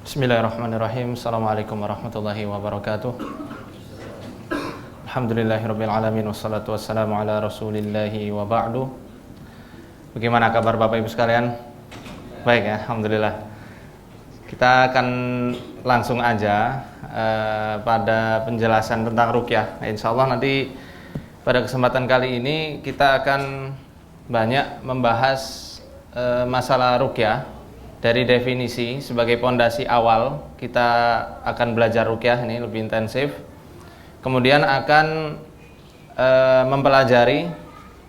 Bismillahirrahmanirrahim. Assalamualaikum warahmatullahi wabarakatuh. Alhamdulillahirabbil alamin wassalatu wassalamu ala rasulillahi wa ba'du. Bagaimana kabar Bapak Ibu sekalian? Baik ya, alhamdulillah. Kita akan langsung aja pada penjelasan tentang ruqyah. Insyaallah nanti pada kesempatan kali ini kita akan banyak membahas masalah ruqyah. Dari definisi sebagai pondasi awal, kita akan belajar ruqyah ini lebih intensif. Kemudian akan mempelajari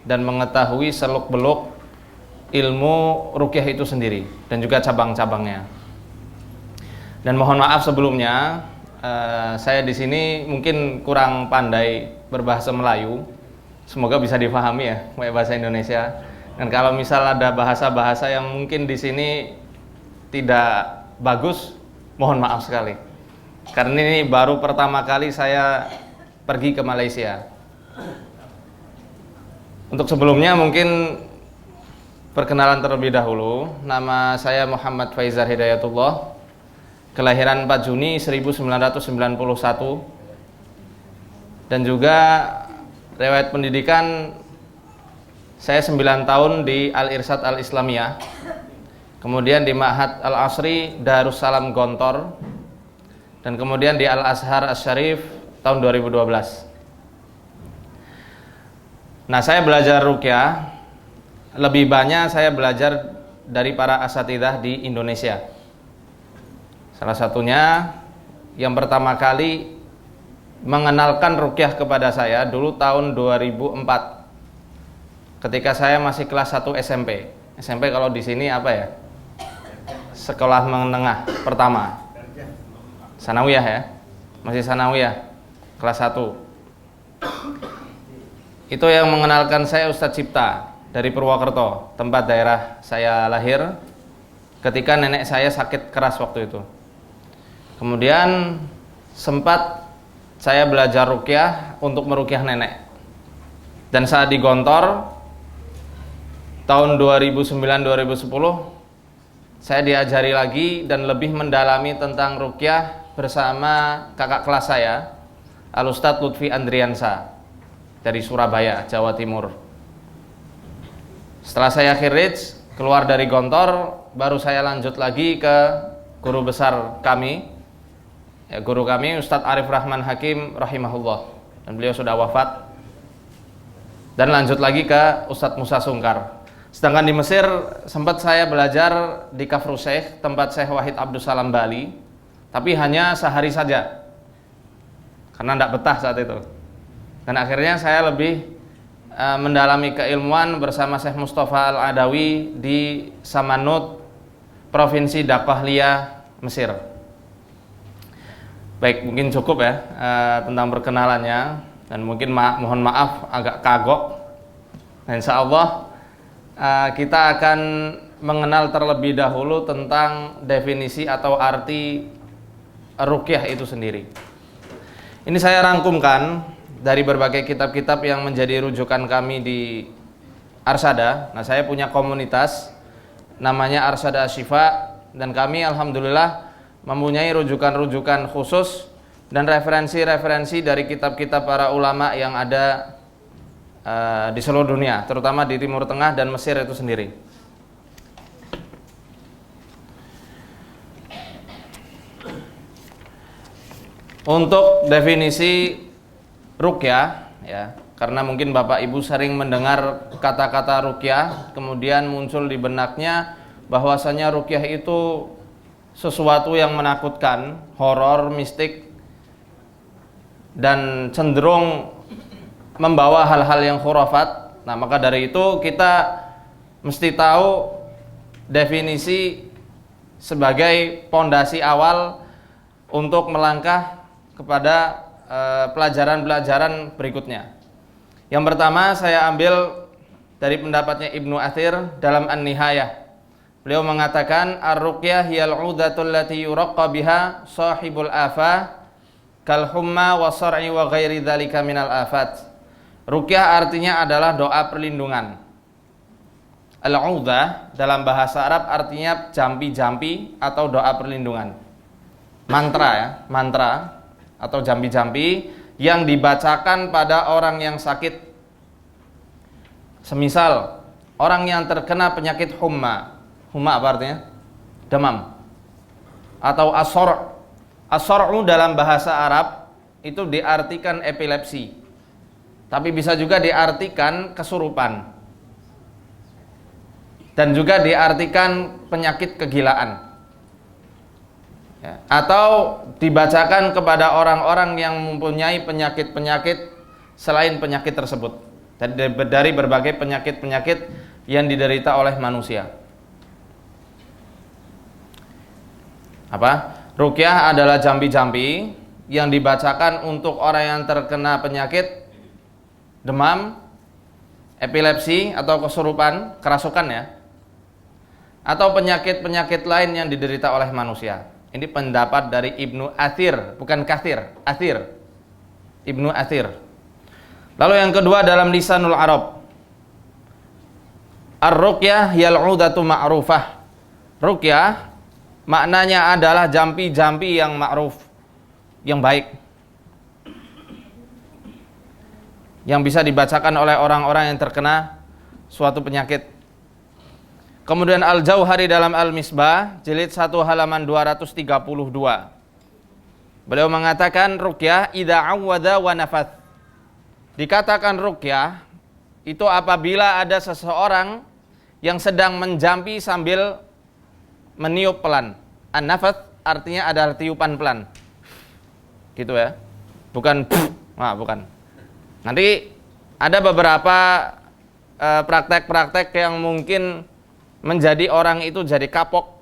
dan mengetahui seluk-beluk ilmu ruqyah itu sendiri dan juga cabang-cabangnya. Dan mohon maaf sebelumnya, saya di sini mungkin kurang pandai berbahasa Melayu. Semoga bisa difahami ya, pakai bahasa Indonesia. Dan kalau misal ada bahasa-bahasa yang mungkin di sini tidak bagus, mohon maaf sekali. Karena ini baru pertama kali saya pergi ke Malaysia. Untuk sebelumnya mungkin perkenalan terlebih dahulu. Nama saya Muhammad Faizar Hidayatullah. Kelahiran 4 Juni 1991. Dan juga riwayat pendidikan saya 9 tahun di Al-Irsyad Al-Islamiyah. Kemudian di Ma'had Al-Asri Darussalam Gontor, dan kemudian di Al-Azhar Asy-Syarif tahun 2012. Nah, saya belajar ruqyah lebih banyak saya belajar dari para asatidzah di Indonesia. Salah satunya yang pertama kali mengenalkan ruqyah kepada saya dulu tahun 2004. Ketika saya masih kelas 1 SMP. SMP kalau di sini apa ya? Sekolah menengah pertama, sanawiyah ya, masih sanawiyah, kelas 1. Itu yang mengenalkan saya Ustadz Cipta dari Purwokerto, tempat daerah saya lahir, ketika nenek saya sakit keras waktu itu. Kemudian sempat saya belajar ruqyah untuk meruqyah nenek. Dan saat di Gontor tahun 2009-2010 saya diajari lagi dan lebih mendalami tentang ruqyah bersama kakak kelas saya, Al-Ustadz Lutfi Andriansa dari Surabaya, Jawa Timur. Setelah saya khirij, keluar dari Gontor, baru saya lanjut lagi ke guru besar kami, ya, guru kami Ustadz Arif Rahman Hakim rahimahullah, dan beliau sudah wafat. Dan lanjut lagi ke Ustadz Musa Sungkar. Sedangkan di Mesir sempat saya belajar di Kafru Syekh, tempat Syekh Wahid Abdus Salam Bali, tapi hanya sehari saja karena tidak betah saat itu. Dan akhirnya saya lebih mendalami keilmuan bersama Syekh Mustafa Al-Adawi di Samanut, Provinsi Daqqahliyah, Mesir. Baik, mungkin cukup ya tentang perkenalannya, dan mungkin mohon maaf agak kagok. Nah, insya Allah kita akan mengenal terlebih dahulu tentang definisi atau arti ruqyah itu sendiri. Ini saya rangkumkan dari berbagai kitab-kitab yang menjadi rujukan kami di Arsada. Nah, saya punya komunitas namanya Arsada Syifa, dan kami alhamdulillah mempunyai rujukan-rujukan khusus dan referensi-referensi dari kitab-kitab para ulama yang ada di seluruh dunia, terutama di Timur Tengah dan Mesir itu sendiri. Untuk definisi ruqyah, ya, karena mungkin Bapak Ibu sering mendengar kata-kata ruqyah, kemudian muncul di benaknya bahwasanya ruqyah itu sesuatu yang menakutkan, horor, mistik, dan cenderung membawa hal-hal yang khurafat. Nah, maka dari itu kita mesti tahu definisi sebagai pondasi awal untuk melangkah kepada pelajaran-pelajaran berikutnya. Yang pertama saya ambil dari pendapatnya Ibnu Athir dalam An-Nihayah. Beliau mengatakan ar-ruqyah hiyal 'udatul lati yuraqqa biha sahibul afah kal humma wa sar'i wa ghairi dzalika minal afat. Ruqyah artinya adalah doa perlindungan. Al-'udah dalam bahasa Arab artinya jampi-jampi atau doa perlindungan. mantra ya, mantra atau jampi-jampi yang dibacakan pada orang yang sakit. Semisal orang yang terkena penyakit humma. Humma apa artinya? Demam. Atau as-sor'. As-sor'u dalam bahasa Arab itu diartikan epilepsi. Tapi bisa juga diartikan kesurupan. Dan juga diartikan penyakit kegilaan. Ya. Atau dibacakan kepada orang-orang yang mempunyai penyakit-penyakit selain penyakit tersebut. Dari berbagai penyakit-penyakit yang diderita oleh manusia. Apa? Ruqyah adalah jampi-jampi yang dibacakan untuk orang yang terkena penyakit demam, epilepsi atau kesurupan, kerasukan ya. Atau penyakit-penyakit lain yang diderita oleh manusia. Ini pendapat dari Ibnu Athir, bukan Kathir, Athir. Ibnu Athir. Lalu yang kedua dalam lisanul Arab. Ar-ruqyah yal 'udatu ma'rufah. Ruqyah maknanya adalah jampi-jampi yang ma'ruf, yang baik. Yang bisa dibacakan oleh orang-orang yang terkena suatu penyakit. Kemudian Al-Jauhari dalam Al-Misbah jilid 1 halaman 232. Beliau mengatakan ruqyah idza 'awwadha wa nafath. Dikatakan ruqyah itu apabila ada seseorang yang sedang menjampi sambil meniup pelan. An-nafath artinya ada tiupan pelan. Gitu ya. Bukan bukan. Nanti ada beberapa praktek-praktek yang mungkin menjadi orang itu jadi kapok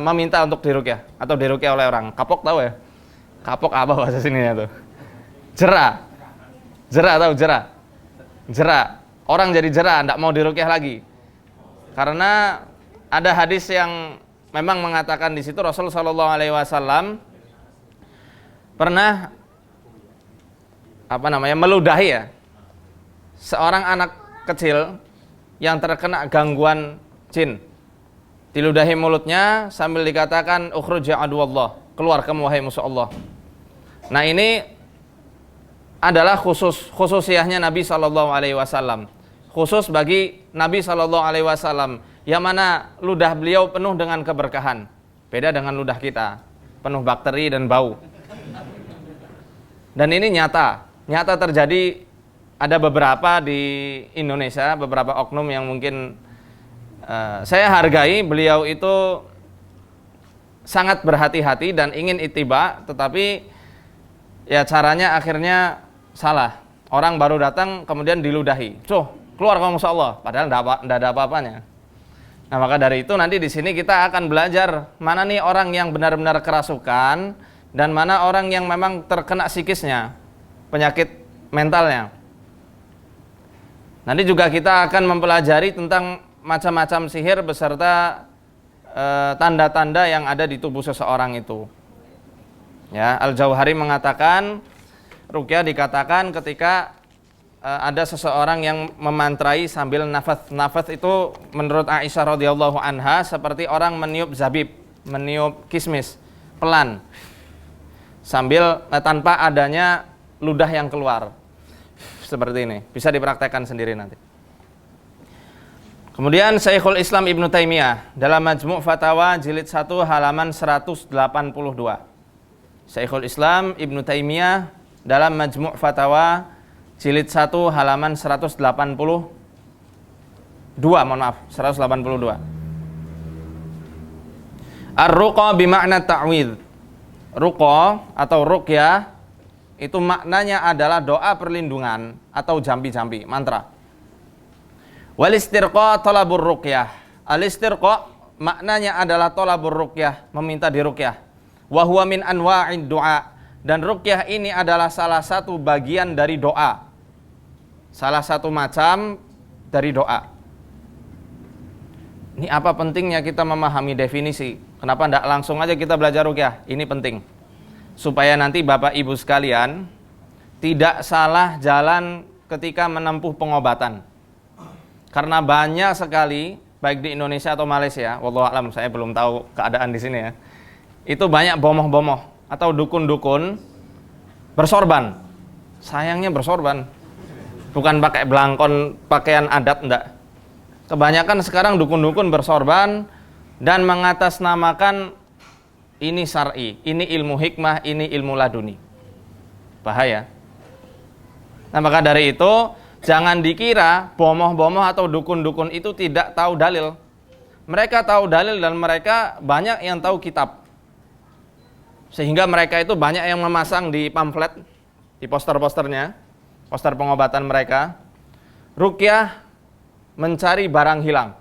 meminta untuk diruqyah atau diruqyah oleh orang. Kapok tahu ya? Kapok apa bahasa sininya tuh? Jera. Jera tahu jera? Jera. Orang jadi jera, enggak mau diruqyah lagi. Karena ada hadis yang memang mengatakan di situ Rasul sallallahu alaihi wasallam pernah meludahi ya seorang anak kecil yang terkena gangguan jin. Diludahi mulutnya sambil dikatakan ukhruj ya aduwallah, keluar kamu wahai musuh Allah. Nah, ini adalah khususiyahnya Nabi sallallahu alaihi wasallam. Khusus bagi Nabi sallallahu alaihi wasallam yang mana ludah beliau penuh dengan keberkahan. Beda dengan ludah kita, penuh bakteri dan bau. Dan ini nyata terjadi. Ada beberapa di Indonesia, beberapa oknum yang mungkin saya hargai. Beliau itu sangat berhati-hati dan ingin ittiba, tetapi ya caranya akhirnya salah. Orang baru datang kemudian diludahi. Keluar kamu insyaallah, padahal enggak ada apa-apanya. Nah, maka dari itu nanti di sini kita akan belajar mana nih orang yang benar-benar kerasukan dan mana orang yang memang terkena psikisnya, penyakit mentalnya. Nanti juga kita akan mempelajari tentang macam-macam sihir beserta tanda-tanda yang ada di tubuh seseorang itu. Ya, Al-Jauhari mengatakan ruqyah dikatakan ketika ada seseorang yang memantrai sambil nafas. Nafas itu menurut Aisyah radhiyallahu anha seperti orang meniup zabib, meniup kismis pelan sambil tanpa adanya ludah yang keluar. Seperti ini, bisa dipraktekkan sendiri nanti. Kemudian Syekhul Islam Ibnu Taimiyah dalam Majmu' Fatawa jilid 1 halaman 182. Syekhul Islam Ibnu Taimiyah dalam Majmu' Fatawa jilid 1 halaman 182, mohon maaf, 182. Ar-ruqa bima'na ta'widz. Ruqa atau ruqyah itu maknanya adalah doa perlindungan atau jampi-jampi, mantra. Wal istirqa talabur ruqyah. Al istirqa maknanya adalah talabur ruqyah, meminta diruqyah. Wa huwa min anwa'id du'a. Dan ruqyah ini adalah salah satu bagian dari doa. Salah satu macam dari doa. Ini apa pentingnya kita memahami definisi? Kenapa tidak langsung aja kita belajar ruqyah? Ini penting. Supaya nanti Bapak Ibu sekalian tidak salah jalan ketika menempuh pengobatan. Karena banyak sekali baik di Indonesia atau Malaysia, wallahu a'lam, saya belum tahu keadaan di sini ya. itu banyak bomoh-bomoh atau dukun-dukun bersorban. Sayangnya bersorban, bukan pakai belangkon pakaian adat, enggak. Kebanyakan sekarang dukun-dukun bersorban dan mengatasnamakan ini syar'i, ini ilmu hikmah, ini ilmu laduni. Bahaya. Nah, maka dari itu jangan dikira bomoh-bomoh atau dukun-dukun itu tidak tahu dalil. Mereka tahu dalil dan mereka banyak yang tahu kitab. Sehingga mereka itu banyak yang memasang di pamflet, di poster-posternya, poster pengobatan mereka, ruqyah mencari barang hilang.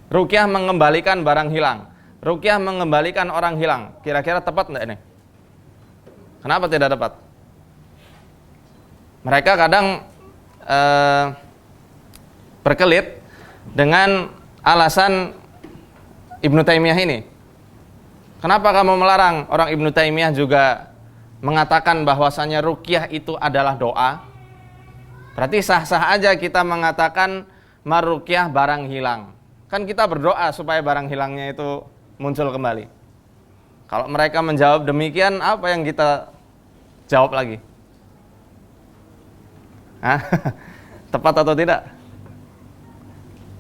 Ruqyah mengembalikan barang hilang. Ruqyah mengembalikan orang hilang. Kira-kira tepat enggak ini? Kenapa tidak tepat? Mereka kadang berkelit dengan alasan Ibnu Taimiyah ini. Kenapa kamu melarang? Orang Ibnu Taimiyah juga mengatakan bahwasanya ruqyah itu adalah doa. Berarti sah-sah aja kita mengatakan maruqyah barang hilang. Kan kita berdoa supaya barang hilangnya itu muncul kembali. Kalau mereka menjawab demikian, apa yang kita jawab lagi? Hah? Tepat atau tidak?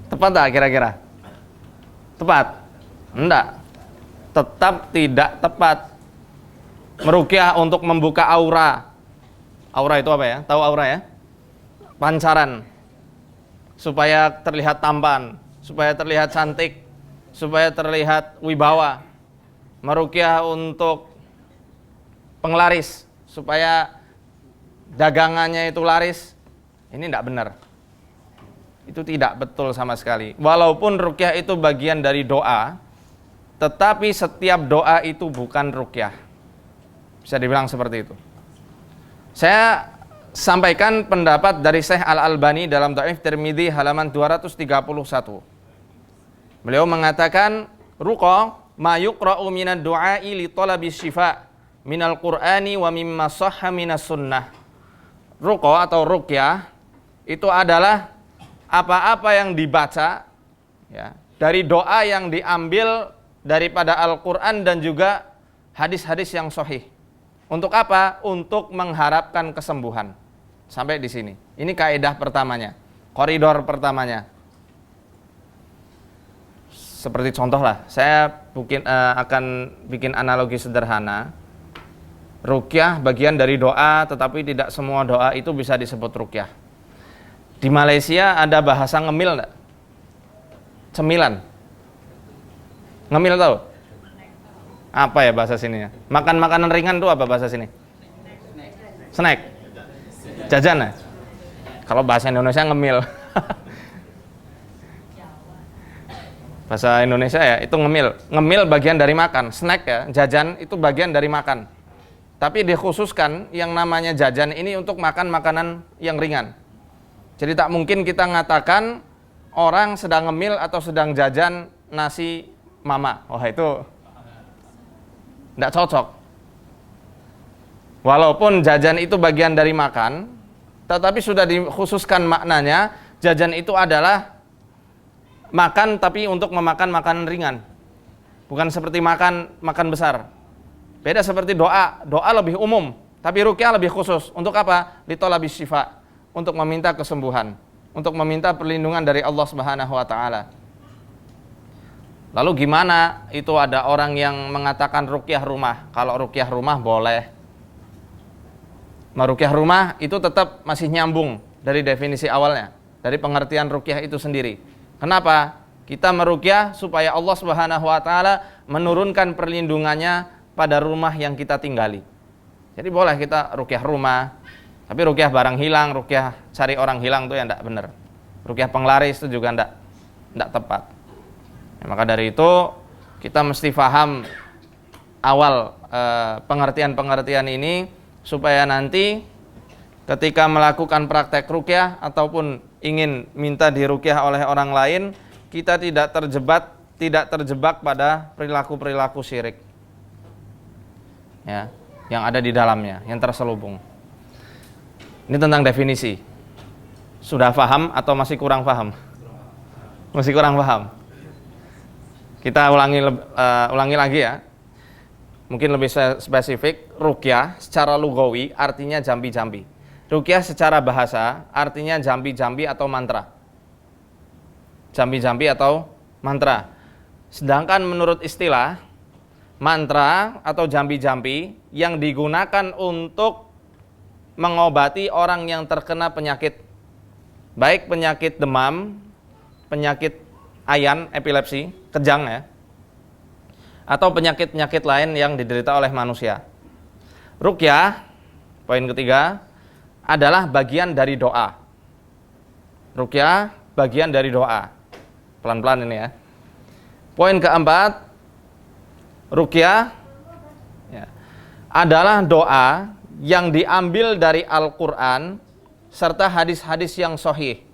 Tepat tak kira-kira? Tepat? Enggak. Tetap tidak tepat. Meruqyah untuk membuka aura. Aura itu apa ya? Tahu aura ya? Pancaran. Supaya terlihat tampan, supaya terlihat cantik, supaya terlihat wibawa. Meruqyah untuk penglaris, supaya dagangannya itu laris. Ini tidak benar. Itu tidak betul sama sekali. Walaupun ruqyah itu bagian dari doa, tetapi setiap doa itu bukan ruqyah. Bisa dibilang seperti itu. Saya sampaikan pendapat dari Syekh Al-Albani dalam Dhaif Tirmidzi halaman 231. Beliau mengatakan, ruqa ma yuqra'u minad du'a'i li talabi syifa minal qur'ani wa mimma sahha minas sunnah. Ruqa atau ruqyah itu adalah apa-apa yang dibaca ya, dari doa yang diambil daripada Al-Qur'an dan juga hadis-hadis yang sahih. Untuk apa? Untuk mengharapkan kesembuhan. Sampai di sini. Ini kaidah pertamanya, koridor pertamanya. Seperti contoh lah, saya akan bikin analogi sederhana. Ruqyah bagian dari doa, tetapi tidak semua doa itu bisa disebut ruqyah. Di Malaysia ada bahasa ngemil enggak? Cemilan. Ngemil tahu? Apa ya bahasa sininya? Makan makanan ringan itu apa bahasa sini? Snack. Jajan ya? Kalau bahasa Indonesia ngemil. Bahasa Indonesia ya, itu ngemil. Ngemil bagian dari makan. Snack ya, jajan itu bagian dari makan. Tapi dikhususkan yang namanya jajan ini untuk makan makanan yang ringan. Jadi tak mungkin kita mengatakan orang sedang ngemil atau sedang jajan nasi mama. Wah, itu tidak cocok. Walaupun jajan itu bagian dari makan, tetapi sudah dikhususkan maknanya, jajan itu adalah makan tapi untuk memakan makanan ringan. Bukan seperti makan besar. Beda seperti doa. Doa lebih umum, tapi ruqyah lebih khusus. Untuk apa? Litolabis syifa, untuk meminta kesembuhan, untuk meminta perlindungan dari Allah Subhanahu wa taala. Lalu gimana itu ada orang yang mengatakan ruqyah rumah? Kalau ruqyah rumah boleh. Ruqyah rumah itu tetap masih nyambung dari definisi awalnya, dari pengertian ruqyah itu sendiri. Kenapa? Kita meruqyah supaya Allah Subhanahu wa taala menurunkan perlindungannya pada rumah yang kita tinggali. Jadi boleh kita ruqyah rumah, tapi ruqyah barang hilang, ruqyah cari orang hilang itu yang tidak benar. Ruqyah penglaris itu juga tidak tepat. Ya, maka dari itu kita mesti paham awal pengertian-pengertian ini supaya nanti ketika melakukan praktek ruqyah ataupun ingin minta diruqyah oleh orang lain, kita tidak terjebak pada perilaku-perilaku syirik. Ya, yang ada di dalamnya, yang terselubung. Ini tentang definisi. Sudah paham atau masih kurang paham? Masih kurang paham. Kita ulangi lagi ya. Mungkin lebih spesifik, ruqyah secara lugawi artinya jambi-jambi. Ruqyah secara bahasa artinya jambi-jambi atau mantra. Jambi-jambi atau mantra. Sedangkan menurut istilah, mantra atau jambi-jambi yang digunakan untuk mengobati orang yang terkena penyakit, baik penyakit demam, penyakit ayan, epilepsi, kejang ya, atau penyakit-penyakit lain yang diderita oleh manusia. Ruqyah, poin ketiga, adalah bagian dari doa. Ruqyah, bagian dari doa. Pelan-pelan ini ya. Poin keempat, ruqyah ya, adalah doa yang diambil dari Al-Quran serta hadis-hadis yang sahih.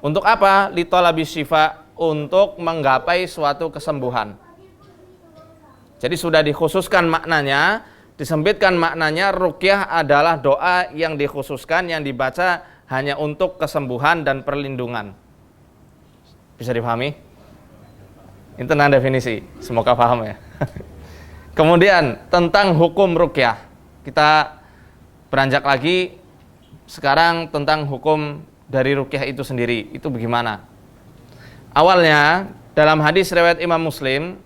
Untuk apa? Litolabis syifa, untuk menggapai suatu kesembuhan. Jadi sudah dikhususkan maknanya, disempitkan maknanya, ruqyah adalah doa yang dikhususkan, yang dibaca hanya untuk kesembuhan dan perlindungan. Bisa dipahami? Itu nah definisi, semoga paham ya. Kemudian tentang hukum ruqyah, kita beranjak lagi sekarang tentang hukum dari ruqyah itu sendiri, itu bagaimana? Awalnya dalam hadis riwayat Imam Muslim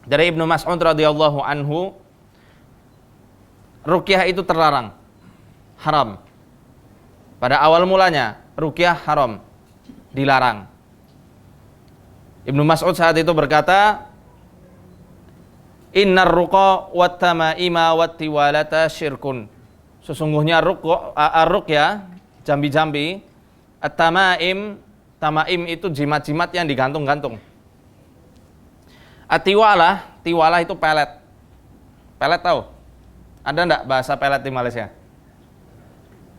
dari Ibnu Mas'ud radhiyallahu anhu, ruqyah itu terlarang, haram. Pada awal mulanya ruqyah haram, dilarang. Ibnu Mas'ud saat itu berkata, innar ruqa wat tamaima wat tiwalata syirkun. Sesungguhnya ruqyah, jambi-jambi, at-tamaim, tamaim itu jimat-jimat yang digantung-gantung. At-tiwalah, tiwalah itu pelet. Pelet tahu? Ada enggak bahasa pelet di Malaysia?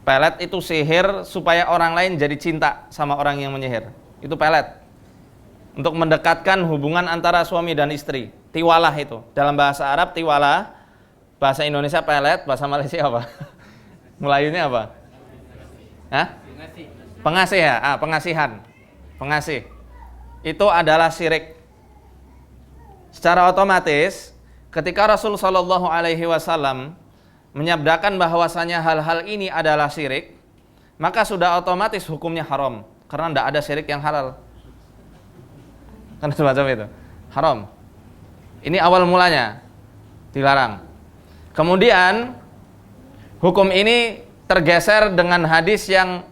Pelet itu sihir supaya orang lain jadi cinta sama orang yang menyihir. Itu pelet. Untuk mendekatkan hubungan antara suami dan istri. Tiwalah itu. Dalam bahasa Arab tiwalah, bahasa Indonesia pelet, bahasa Malaysia apa? Melayunya apa? Hah? Pengasih ya? Pengasihan. Pengasih. Itu adalah syirik. Secara otomatis ketika Rasul Shallallahu Alaihi Wasallam menyabdakan bahwasanya hal-hal ini adalah syirik, maka sudah otomatis hukumnya haram, karena tidak ada syirik yang halal. Kan semacam itu, haram. Ini awal mulanya dilarang. Kemudian hukum ini tergeser dengan hadis yang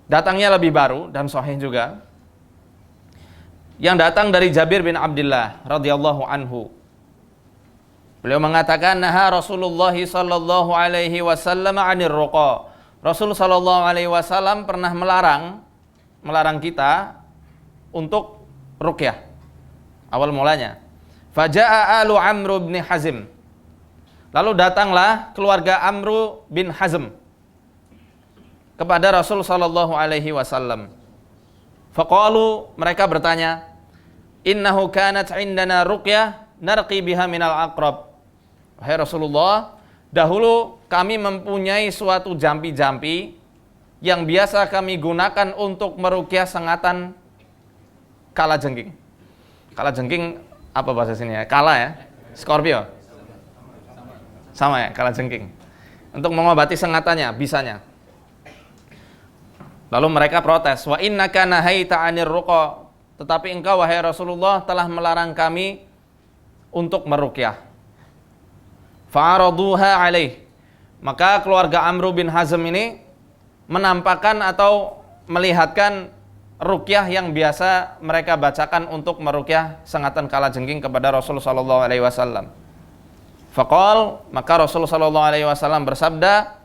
datangnya lebih baru dan sahih juga, yang datang dari Jabir bin Abdullah radhiyallahu anhu. Beliau mengatakan, naha Rasulullah sallallahu alaihi wasallam 'anir ruqa. Rasul sallallahu alaihi wasallam pernah melarang kita untuk ruqyah. Awal mulanya. Faja'a alu Amr bin Hazm. Lalu datanglah keluarga Amr bin Hazm kepada Rasul sallallahu alaihi wasallam. Faqalu, mereka bertanya, innahu kanat indana ruqyah narqi biha minal aqrab. Wahai Rasulullah, dahulu kami mempunyai suatu jampi-jampi yang biasa kami gunakan untuk meruqyah sengatan kalajengking. Kalajengking apa bahasa sini ya? Kala ya? Scorpio? Sama ya, kalajengking. Untuk mengobati sengatannya, bisanya. Lalu mereka protes, wa innaka nahaita 'anir ruqa, tetapi engkau wahai Rasulullah telah melarang kami untuk meruqyah. Fa'araduha alaih. Maka keluarga Amr bin Hazm ini menampakkan atau melihatkan ruqyah yang biasa mereka bacakan untuk meruqyah sengatan kalajengking kepada Rasul sallallahu alaihi wasallam. Faqal, maka Rasul sallallahu alaihi wasallam bersabda,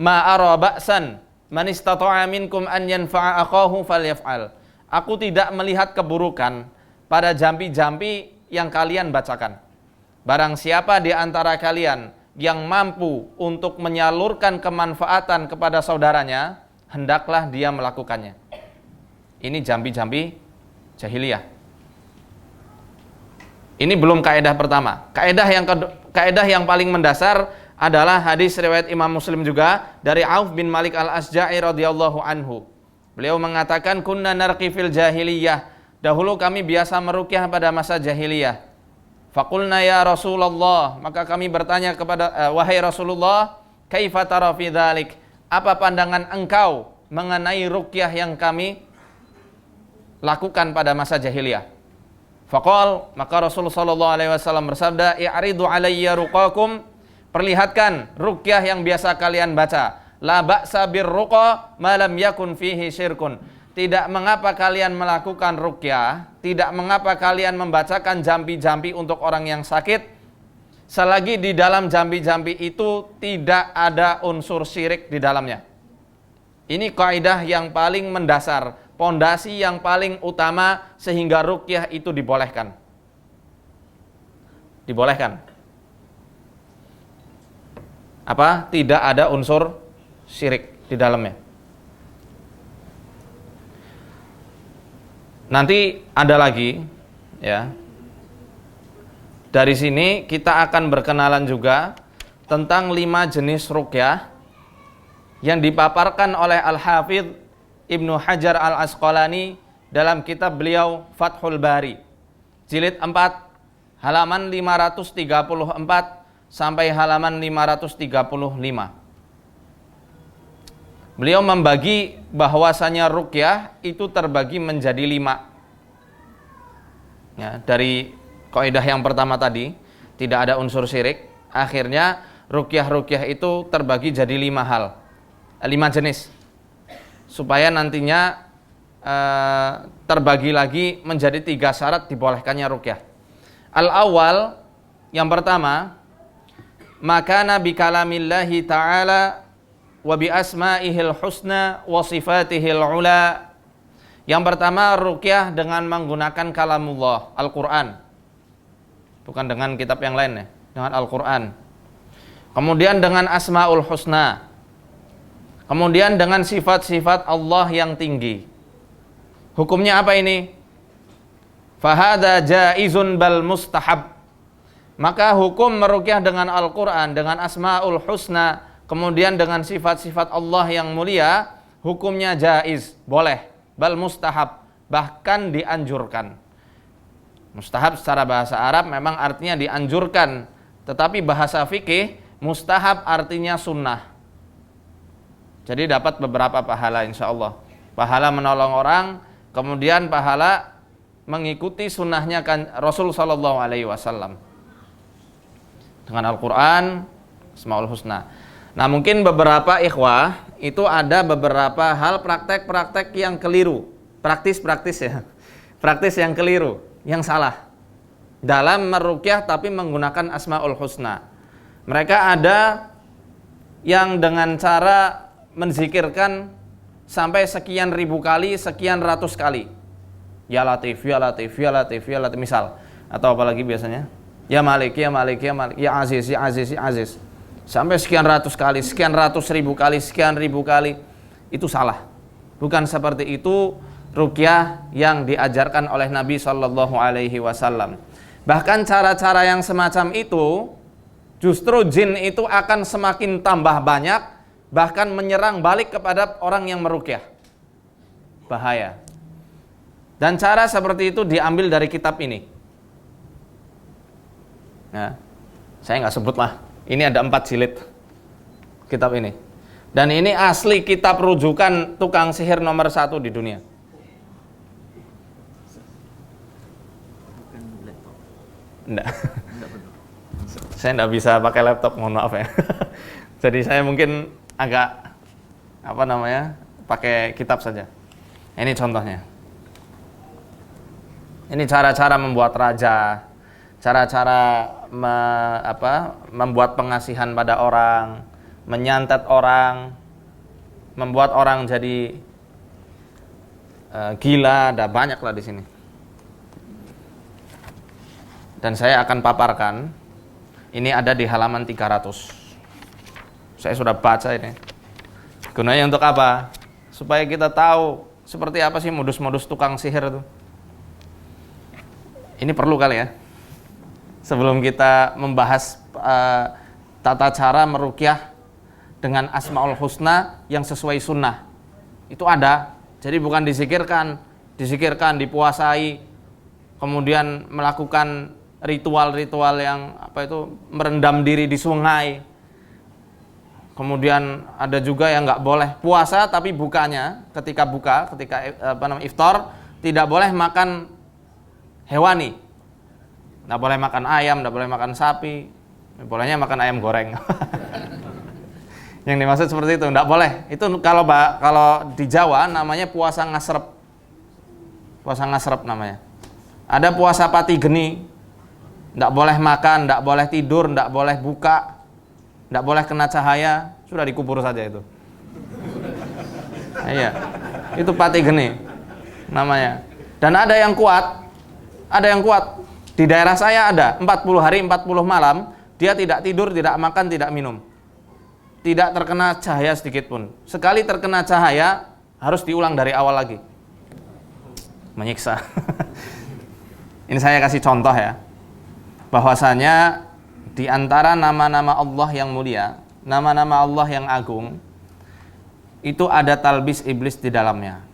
ma ara ba'san man istata'a minkum an yanfa'a akhahu falyaf'al. Aku tidak melihat keburukan pada jampi-jampi yang kalian bacakan. Barang siapa di antara kalian yang mampu untuk menyalurkan kemanfaatan kepada saudaranya, hendaklah dia melakukannya. Ini jambi-jambi jahiliyah. Ini belum kaidah pertama. Kaidah yang paling mendasar adalah hadis riwayat Imam Muslim juga dari Auf bin Malik al-Asja'i radhiyallahu anhu. Beliau mengatakan, kunna narqi fil jahiliyah. Dahulu kami biasa meruqyah pada masa jahiliyah. Faqulna ya Rasulullah, maka kami bertanya kepada wahai Rasulullah, kaifa tara fi dzalik? Apa pandangan engkau mengenai ruqyah yang kami lakukan pada masa jahiliyah? Faqal, maka Rasulullah sallallahu alaihi wasallam bersabda, i'ridu alayya ruqakum, perlihatkan ruqyah yang biasa kalian baca. La ba'sa birruqa ma lam yakun fihi syirkun. Tidak mengapa kalian melakukan ruqyah, tidak mengapa kalian membacakan jampi-jampi untuk orang yang sakit, selagi di dalam jampi-jampi itu tidak ada unsur syirik di dalamnya. Ini kaidah yang paling mendasar, pondasi yang paling utama sehingga ruqyah itu dibolehkan. Dibolehkan. Apa? Tidak ada unsur syirik di dalamnya. Nanti ada lagi ya. Dari sini kita akan berkenalan juga tentang 5 jenis ruqyah yang dipaparkan oleh Al-Hafidz Ibnu Hajar Al-Asqalani dalam kitab beliau Fathul Bari jilid 4 halaman 534 sampai halaman 535. Beliau membagi bahwasanya ruqyah itu terbagi menjadi 5. Ya, dari kaidah yang pertama tadi, tidak ada unsur syirik, akhirnya ruqyah itu terbagi jadi 5 hal. 5 jenis. Supaya nantinya terbagi lagi menjadi 3 syarat dibolehkannya ruqyah. Al-awwal, yang pertama, makana bi kalamillahi ta'ala wa bi asma'ihil husna wa sifatihil ula. Yang pertama, ruqyah dengan menggunakan kalamullah, Al-Qur'an. Bukan dengan kitab yang lain ya, dengan Al-Qur'an. Kemudian dengan asmaul husna. Kemudian dengan sifat-sifat Allah yang tinggi. Hukumnya apa ini? Fahada jaizun bal mustahab. Maka hukum meruqyah dengan Al-Qur'an, dengan asmaul husna, kemudian dengan sifat-sifat Allah yang mulia, hukumnya jaiz, boleh, bal mustahab, bahkan dianjurkan. Mustahab secara bahasa Arab memang artinya dianjurkan, tetapi bahasa fikih mustahab artinya sunnah. Jadi dapat beberapa pahala insyaallah. Pahala menolong orang, kemudian pahala mengikuti sunnahnya kan Rasul sallallahu alaihi wasallam. Dengan Al-Qur'an, Asmaul Husna. Nah, mungkin beberapa ikhwah itu ada beberapa hal praktek-praktek yang keliru, praktis ya. Praktis yang keliru, yang salah dalam meruqyah tapi menggunakan Asmaul Husna. Mereka ada yang dengan cara menzikirkan sampai sekian ribu kali, sekian ratus kali. Ya Latif, ya Latif, ya Latif, ya Latif misal. Atau apalagi biasanya? Ya Malik, ya Malik, ya Malik, ya Aziz, ya Aziz, ya Aziz. Sampai sekian ratus kali, sekian ratus ribu kali, sekian ribu kali. Itu salah. Bukan seperti itu ruqyah yang diajarkan oleh Nabi sallallahu alaihi wasallam. Bahkan cara-cara yang semacam itu justru jin itu akan semakin tambah banyak, bahkan menyerang balik kepada orang yang meruqyah. Bahaya. Dan cara seperti itu diambil dari kitab ini. Nah, saya nggak sebut lah. Ini ada 4 jilid kitab ini. Dan ini asli kitab rujukan tukang sihir nomor 1 di dunia. Enggak. Saya enggak bisa pakai laptop, mohon maaf ya. Jadi saya mungkin agak pakai kitab saja. Ini contohnya. Ini cara-cara membuat raja, cara-cara membuat pengasihan pada orang, menyantet orang, membuat orang jadi gila, ada banyak lah di sini. Dan saya akan paparkan. Ini ada di halaman 300. Saya sudah baca ini. Gunanya untuk apa? Supaya kita tahu seperti apa sih modus-modus tukang sihir itu. Ini perlu kali ya. Sebelum kita membahas tata cara meruqyah dengan Asmaul Husna yang sesuai sunnah. Itu ada. Jadi bukan disikirkan disikirkan, dipuasai, kemudian melakukan ritual-ritual yang merendam diri di sungai. Kemudian ada juga yang nggak boleh puasa tapi bukanya ketika iftar tidak boleh makan hewani, nggak boleh makan ayam, nggak boleh makan sapi, bolehnya makan ayam goreng. Yang dimaksud seperti itu, nggak boleh. Itu kalau di Jawa namanya puasa ngasrep. Puasa ngasrep namanya. Ada puasa pati geni, nggak boleh makan, nggak boleh tidur, nggak boleh buka, nggak boleh kena cahaya, sudah dikubur saja itu. Iya, itu pati geni namanya. Dan ada yang kuat. Di daerah saya ada 40 hari 40 malam dia tidak tidur, tidak makan, tidak minum, tidak terkena cahaya sedikit pun. Sekali terkena cahaya harus diulang dari awal lagi. Menyiksa. Ini saya kasih contoh ya, bahwasanya di antara nama-nama Allah yang mulia, nama-nama Allah yang agung, itu ada talbis iblis di dalamnya.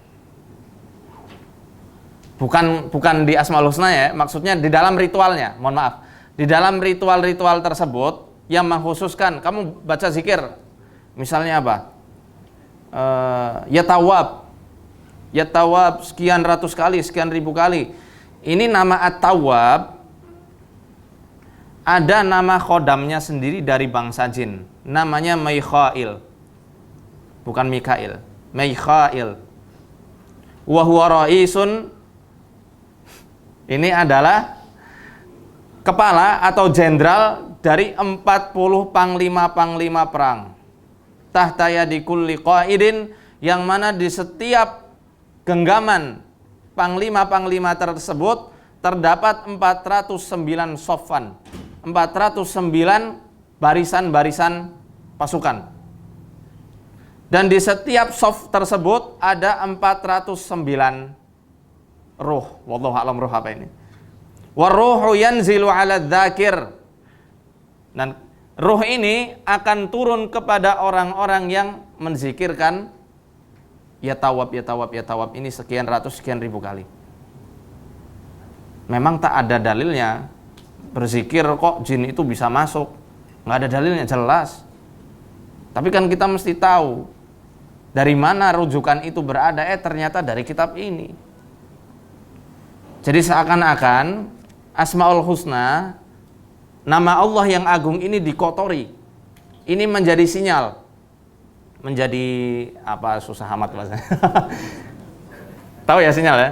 Bukan di Asmaul Husna ya, maksudnya di dalam ritualnya. Mohon maaf, di dalam ritual-ritual tersebut yang mengkhususkan kamu baca zikir, misalnya apa? Ya Tawwab sekian ratus kali, sekian ribu kali. Ini nama At-Tawwab. Ada nama khodamnya sendiri dari bangsa jin, namanya Mikhail, bukan Mikail, Mikhail. Wa huwa ra'isun, ini adalah kepala atau jenderal dari 40 panglima-panglima perang. Tahta yadi kulli qaidin, yang mana di setiap genggaman panglima-panglima tersebut terdapat 409 soffan, 409 barisan-barisan pasukan. Dan di setiap sof tersebut ada 409 ruh. Wallahu a'lam ruh apa ini. Waruhu yanzilu 'ala dzakir. Dan ruh ini akan turun kepada orang-orang yang menzikirkan ya tawab ini sekian ratus sekian ribu kali. Memang tak ada dalilnya berzikir kok jin itu bisa masuk, nggak ada dalilnya jelas. Tapi kan kita mesti tahu dari mana rujukan itu berada. Ternyata dari kitab ini. Jadi seakan-akan Asmaul Husna, nama Allah yang agung ini dikotori. Ini menjadi sinyal, menjadi apa, susah amat bahasanya. Tahu ya sinyal ya?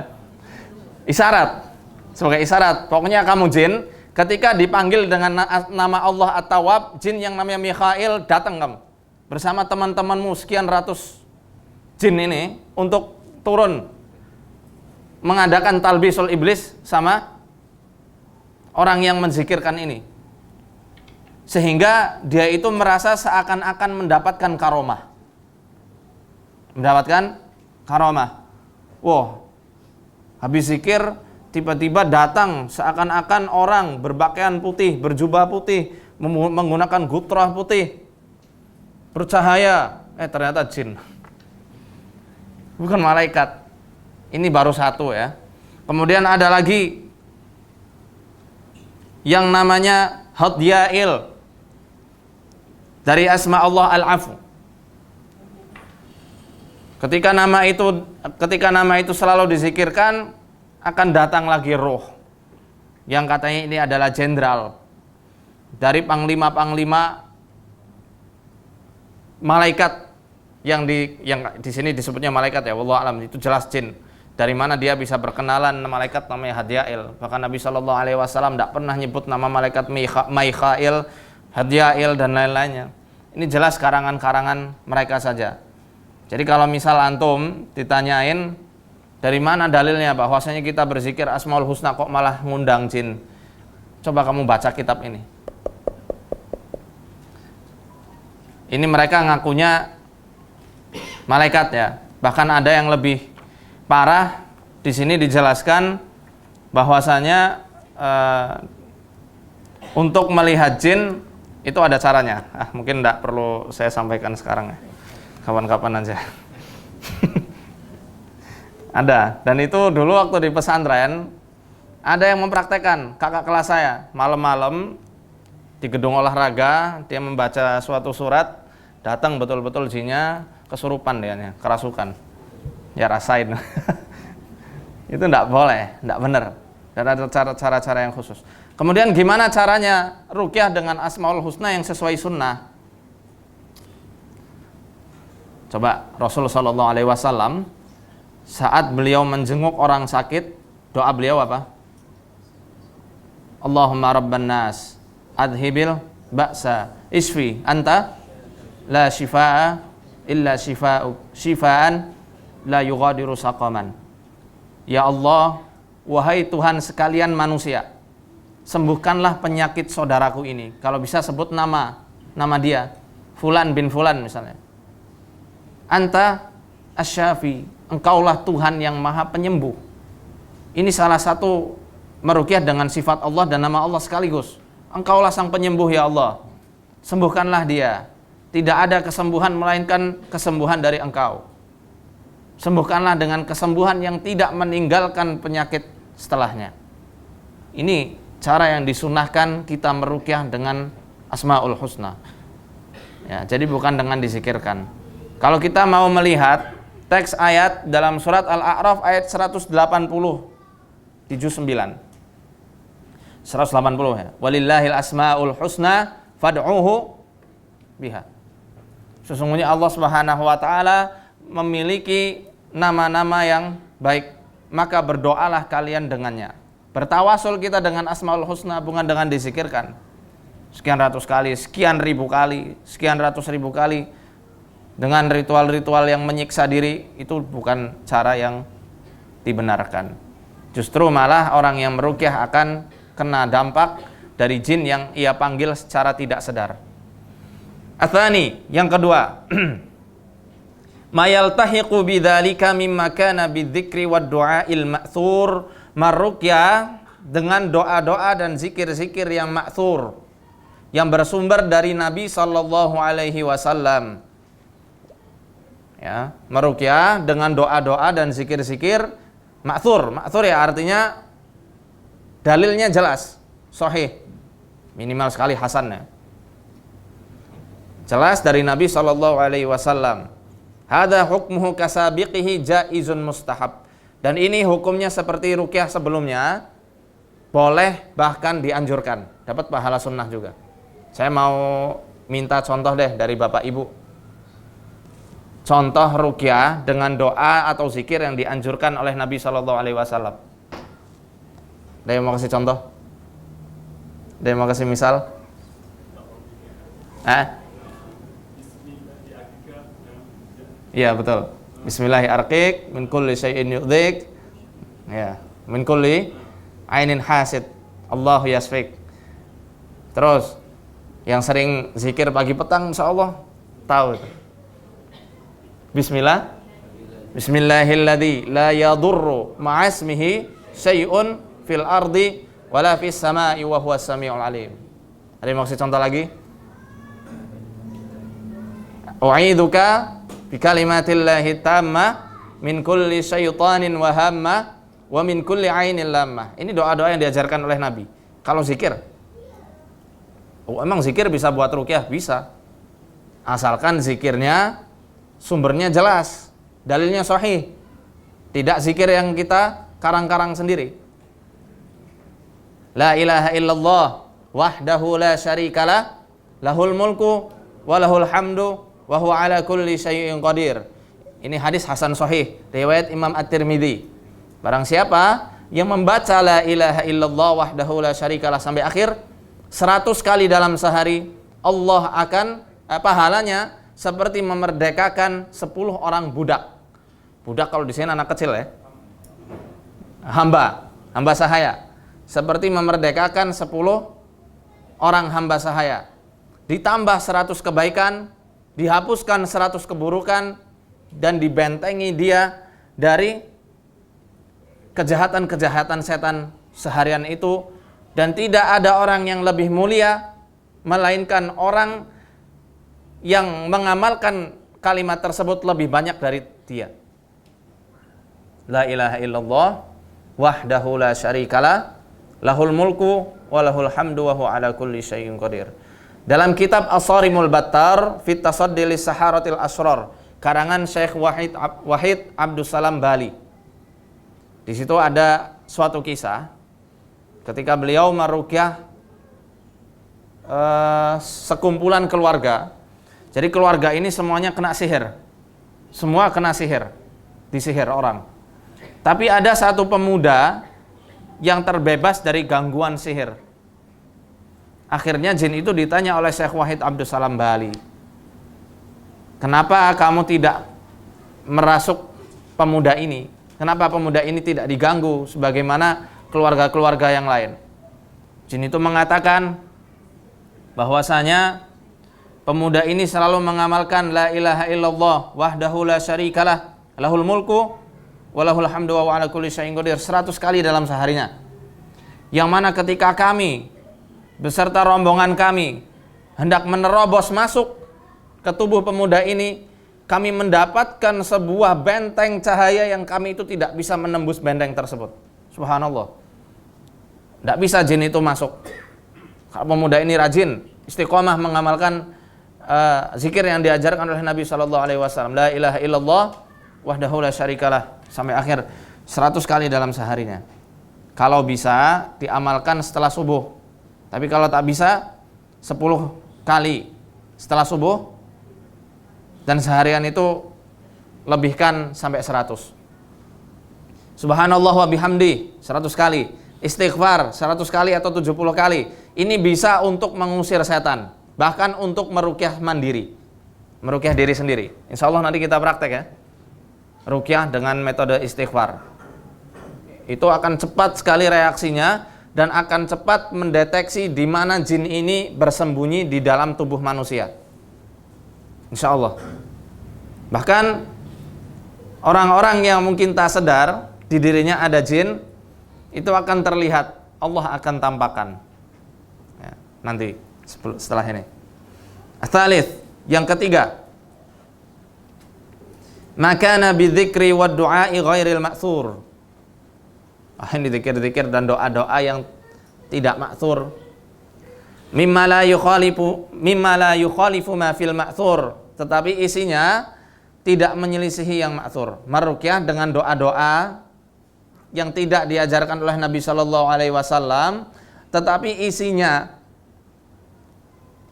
Isyarat, sebagai isyarat. Pokoknya kamu jin, ketika dipanggil dengan nama Allah At-Tawwab, jin yang namanya Mikhail datang kamu bersama teman-temanmu sekian ratus jin ini untuk turun mengadakan talbisul iblis sama orang yang menzikirkan ini, sehingga dia itu merasa seakan-akan mendapatkan karomah. Wow, habis zikir tiba-tiba datang seakan-akan orang berpakaian putih, berjubah putih, menggunakan gutrah putih, bercahaya. Ternyata jin, bukan malaikat. Ini baru satu ya. Kemudian ada lagi yang namanya Hadyail, dari asma Allah Al-Afu. Ketika nama itu selalu dizikirkan, akan datang lagi roh yang katanya ini adalah jenderal dari panglima-panglima malaikat yang di sini disebutnya malaikat ya, wallahu alam, itu jelas jin. Dari mana dia bisa berkenalan malaikat namanya Hadyail? Bahkan Nabi SAW tidak pernah nyebut nama malaikat Mikhail, Hadyail dan lain-lainnya. Ini jelas karangan-karangan mereka saja. Jadi kalau misal antum ditanyain dari mana dalilnya bahwasanya kita berzikir Asmaul Husna kok malah ngundang jin, coba kamu baca kitab ini. Ini mereka ngakunya malaikat ya. Bahkan ada yang lebih parah. Di sini dijelaskan bahwasanya untuk melihat jin itu ada caranya. Mungkin tidak perlu saya sampaikan sekarang ya. Kapan-kapan aja. Ada. Dan itu dulu waktu di pesantren ada yang mempraktekkan, kakak kelas saya, malam-malam di gedung olahraga dia membaca suatu surat, datang betul-betul jinnya kesurupan dia, kerasukan. Ya rasain. Itu enggak boleh, enggak benar. Dan ada cara-cara yang khusus. Kemudian gimana caranya ruqyah dengan Asmaul Husna yang sesuai sunnah? Coba Rasul sallallahu alaihi wasallam saat beliau menjenguk orang sakit, doa beliau apa? Allahumma rabban nas adhibil ba'sa isfi anta la shifaa illa shifaan la yughadiru saqaman. Ya Allah, wahai Tuhan sekalian manusia, sembuhkanlah penyakit saudaraku ini. Kalau bisa sebut nama dia, Fulan bin Fulan misalnya. Anta asyafi, engkaulah Tuhan yang maha penyembuh. Ini salah satu meruqyah dengan sifat Allah dan nama Allah sekaligus. Engkaulah sang penyembuh ya Allah, sembuhkanlah dia. Tidak ada kesembuhan melainkan kesembuhan dari Engkau. Sembuhkanlah dengan kesembuhan yang tidak meninggalkan penyakit setelahnya. Ini cara yang disunahkan kita meruqyah dengan Asmaul Husna. Ya, jadi bukan dengan disikirkan. Kalau kita mau melihat teks ayat dalam surat Al-A'raf ayat 180 di juz 9. 180 ya. Walillahil asmaul husna fad'uhu biha. Sesungguhnya Allah Subhanahu wa taala memiliki nama-nama yang baik, maka berdoalah kalian dengannya. Bertawasul kita dengan Asmaul Husna bukan dengan disikirkan. Sekian ratus kali, sekian ribu kali, sekian ratus ribu kali dengan ritual-ritual yang menyiksa diri, itu bukan cara yang dibenarkan. Justru malah orang yang meruqyah akan kena dampak dari jin yang ia panggil secara tidak sadar. Atsani, yang kedua, mayaltahiqu bidzalika mimma kana bidzikri wad du'ail ma'tsur, meruqyah dengan doa-doa dan zikir-zikir yang ma'tsur, yang bersumber dari Nabi sallallahu alaihi wasallam. Ya, meruqyah dengan doa-doa dan zikir-zikir ma'tsur. Ma'tsur ya artinya dalilnya jelas, sahih, minimal sekali hasannya. Jelas dari Nabi sallallahu alaihi wasallam. Hadza hukmuhu kasabiqihi jaizun mustahab. Dan ini hukumnya seperti ruqyah sebelumnya, boleh bahkan dianjurkan, dapat pahala sunnah juga. Saya mau minta contoh deh dari Bapak Ibu. Contoh ruqyah dengan doa atau zikir yang dianjurkan oleh Nabi sallallahu alaihi wasallam. Ada yang mau kasih contoh? Ada yang mau kasih misal? Iya betul. Bismillahirrahmanirrahim. Min kulli syai'in yu'dzik. Ya, min kulli ainin hasid. Allahu yasfik. Terus yang sering zikir pagi petang insyaallah tahu itu. Bismillah. Bismillahilladzi la yadurru ma'asmihi syai'un fil ardi wala fis sama'i wa huwas samiul alim. Ada yang mau kasih contoh lagi? U'iduka bi kalimatillahi tamma min kulli syaitanin wa hamma wa min kulli ainin lamma. Ini doa-doa yang diajarkan oleh Nabi. Kalau zikir, emang zikir bisa buat ruqyah? Bisa. Asalkan zikirnya sumbernya jelas, dalilnya sahih. Tidak zikir yang kita karang-karang sendiri. La ilaha illallah wahdahu la syarikalah lahul mulku wa lahul hamdu wa huwa ala kulli syai'in qadir. Ini hadis hasan sahih riwayat Imam At-Tirmidzi. Barang siapa yang membaca la ilaha illallah wahdahu la syarikalah sampai akhir 100 kali dalam sehari, Allah akan pahalanya seperti memerdekakan 10 orang budak. Budak kalau di sini anak kecil ya. Hamba sahaya. Seperti memerdekakan 10 orang hamba sahaya. Ditambah 100 kebaikan, dihapuskan 100 keburukan, dan dibentengi dia dari kejahatan-kejahatan setan seharian itu. Dan tidak ada orang yang lebih mulia melainkan orang yang mengamalkan kalimat tersebut lebih banyak dari dia. La ilaha illallah wahdahu la syarikalah lahul mulku wa lahul hamdu wa huwa ala kulli syai'in qadir. Dalam kitab As-Sarimul Battar fit Tasaddi lis Saharatil Asrar karangan Syekh Wahid Abdussalam Bali. Di situ ada suatu kisah ketika beliau meruqyah sekumpulan keluarga. Jadi keluarga ini semuanya kena sihir. Semua kena sihir. Disihir orang. Tapi ada satu pemuda yang terbebas dari gangguan sihir. Akhirnya jin itu ditanya oleh Syekh Wahid Abdussalam Bali, kenapa kamu tidak merasuk pemuda ini? Kenapa pemuda ini tidak diganggu sebagaimana keluarga-keluarga yang lain? Jin itu mengatakan bahwasanya pemuda ini selalu mengamalkan la ilaha illallah wahdahu la syarikalah lahul mulku wa lahul hamdu wa ala kulli syai'in qadir 100 kali dalam seharinya. Yang mana ketika kami beserta rombongan kami hendak menerobos masuk ke tubuh pemuda ini, kami mendapatkan sebuah benteng cahaya yang kami itu tidak bisa menembus benteng tersebut. Subhanallah. Tidak bisa jin itu masuk. Kalau pemuda ini rajin, istiqomah mengamalkan zikir yang diajarkan oleh Nabi SAW, la ilaha illallah wahdahu la syarikalah, sampai akhir 100 kali dalam seharinya. Kalau bisa diamalkan setelah subuh. Tapi kalau tak bisa 10 kali setelah subuh, dan seharian itu lebihkan sampai 100. Subhanallah wa bihamdi 100 kali, istighfar 100 kali atau 70 kali. Ini bisa untuk mengusir setan, bahkan untuk meruqyah mandiri, meruqyah diri sendiri. Insya Allah nanti kita praktek ya, ruqyah dengan metode istighfar. Itu akan cepat sekali reaksinya dan akan cepat mendeteksi di mana jin ini bersembunyi di dalam tubuh manusia. Insya Allah. Bahkan orang-orang yang mungkin tak sadar di dirinya ada jin, itu akan terlihat, Allah akan tampakkan ya, nanti setelah ini. Ats-tsalits, yang ketiga, makana bidzikri wad du'a'i ghairil ma'tsur. Ini zikir-zikir dan doa-doa yang tidak ma'tsur. Mimma la yukhalifu ma fil ma'tsur, tetapi isinya tidak menyelisihi yang ma'tsur. Meruqyah dengan doa-doa yang tidak diajarkan oleh Nabi sallallahu alaihi wasallam, tetapi isinya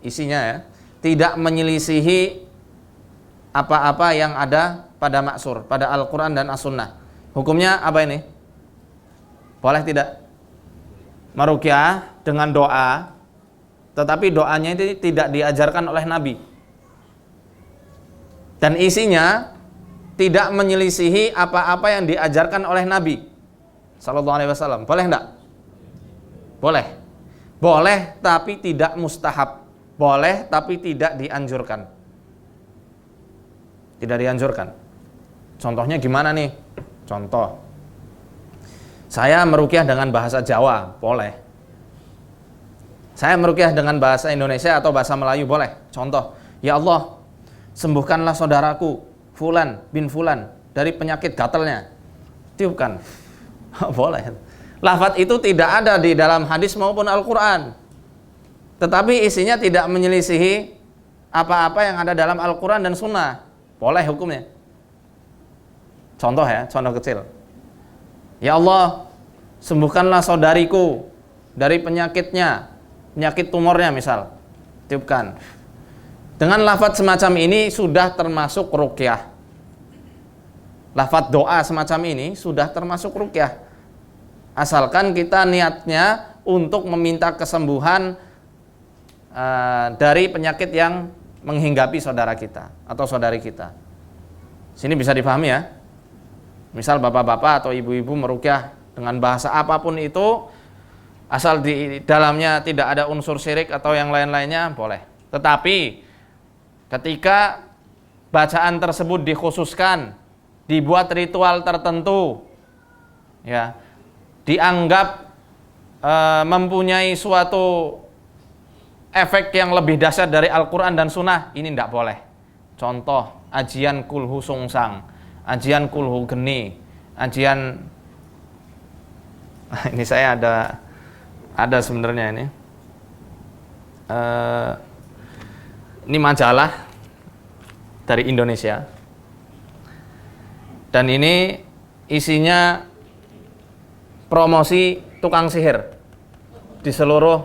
ya, tidak menyelisihi apa-apa yang ada pada ma'tsur, pada Al-Qur'an dan As-Sunnah. Hukumnya apa ini? Boleh tidak? Meruqyah dengan doa, tetapi doanya itu tidak diajarkan oleh Nabi. Dan isinya tidak menyelisihi apa-apa yang diajarkan oleh Nabi sallallahu alaihi wasallam. Boleh enggak? Boleh. Boleh tapi tidak mustahab. Boleh tapi tidak dianjurkan. Tidak dianjurkan. Contohnya gimana nih? Contoh, saya meruqyah dengan bahasa Jawa, boleh. Saya meruqyah dengan bahasa Indonesia atau bahasa Melayu, boleh. Contoh, ya Allah, sembuhkanlah saudaraku Fulan bin Fulan dari penyakit gatalnya. Tiupkan. Boleh. Lafaz itu tidak ada di dalam hadis maupun Al-Quran. Tetapi isinya tidak menyelisihi apa-apa yang ada dalam Al-Quran dan Sunnah. Boleh hukumnya. Contoh ya, contoh kecil. Ya Allah, sembuhkanlah saudariku dari penyakitnya, penyakit tumornya misal. Tiupkan. Dengan lafaz semacam ini sudah termasuk ruqyah. Lafaz doa semacam ini sudah termasuk ruqyah. Asalkan kita niatnya untuk meminta kesembuhan dari penyakit yang menghinggapi saudara kita atau saudari kita. Sini bisa dipahami ya. Misal bapak-bapak atau ibu-ibu meruqyah dengan bahasa apapun itu, asal di dalamnya tidak ada unsur syirik atau yang lain-lainnya, boleh. Tetapi ketika bacaan tersebut dikhususkan, dibuat ritual tertentu, ya, dianggap mempunyai suatu efek yang lebih dahsyat dari Al-Quran dan Sunnah, ini tidak boleh. Contoh, ajian kulhu sungsang, ajian kulhu geni, ajian ini saya ada sebenarnya ini. Ini majalah dari Indonesia. Dan ini isinya promosi tukang sihir di seluruh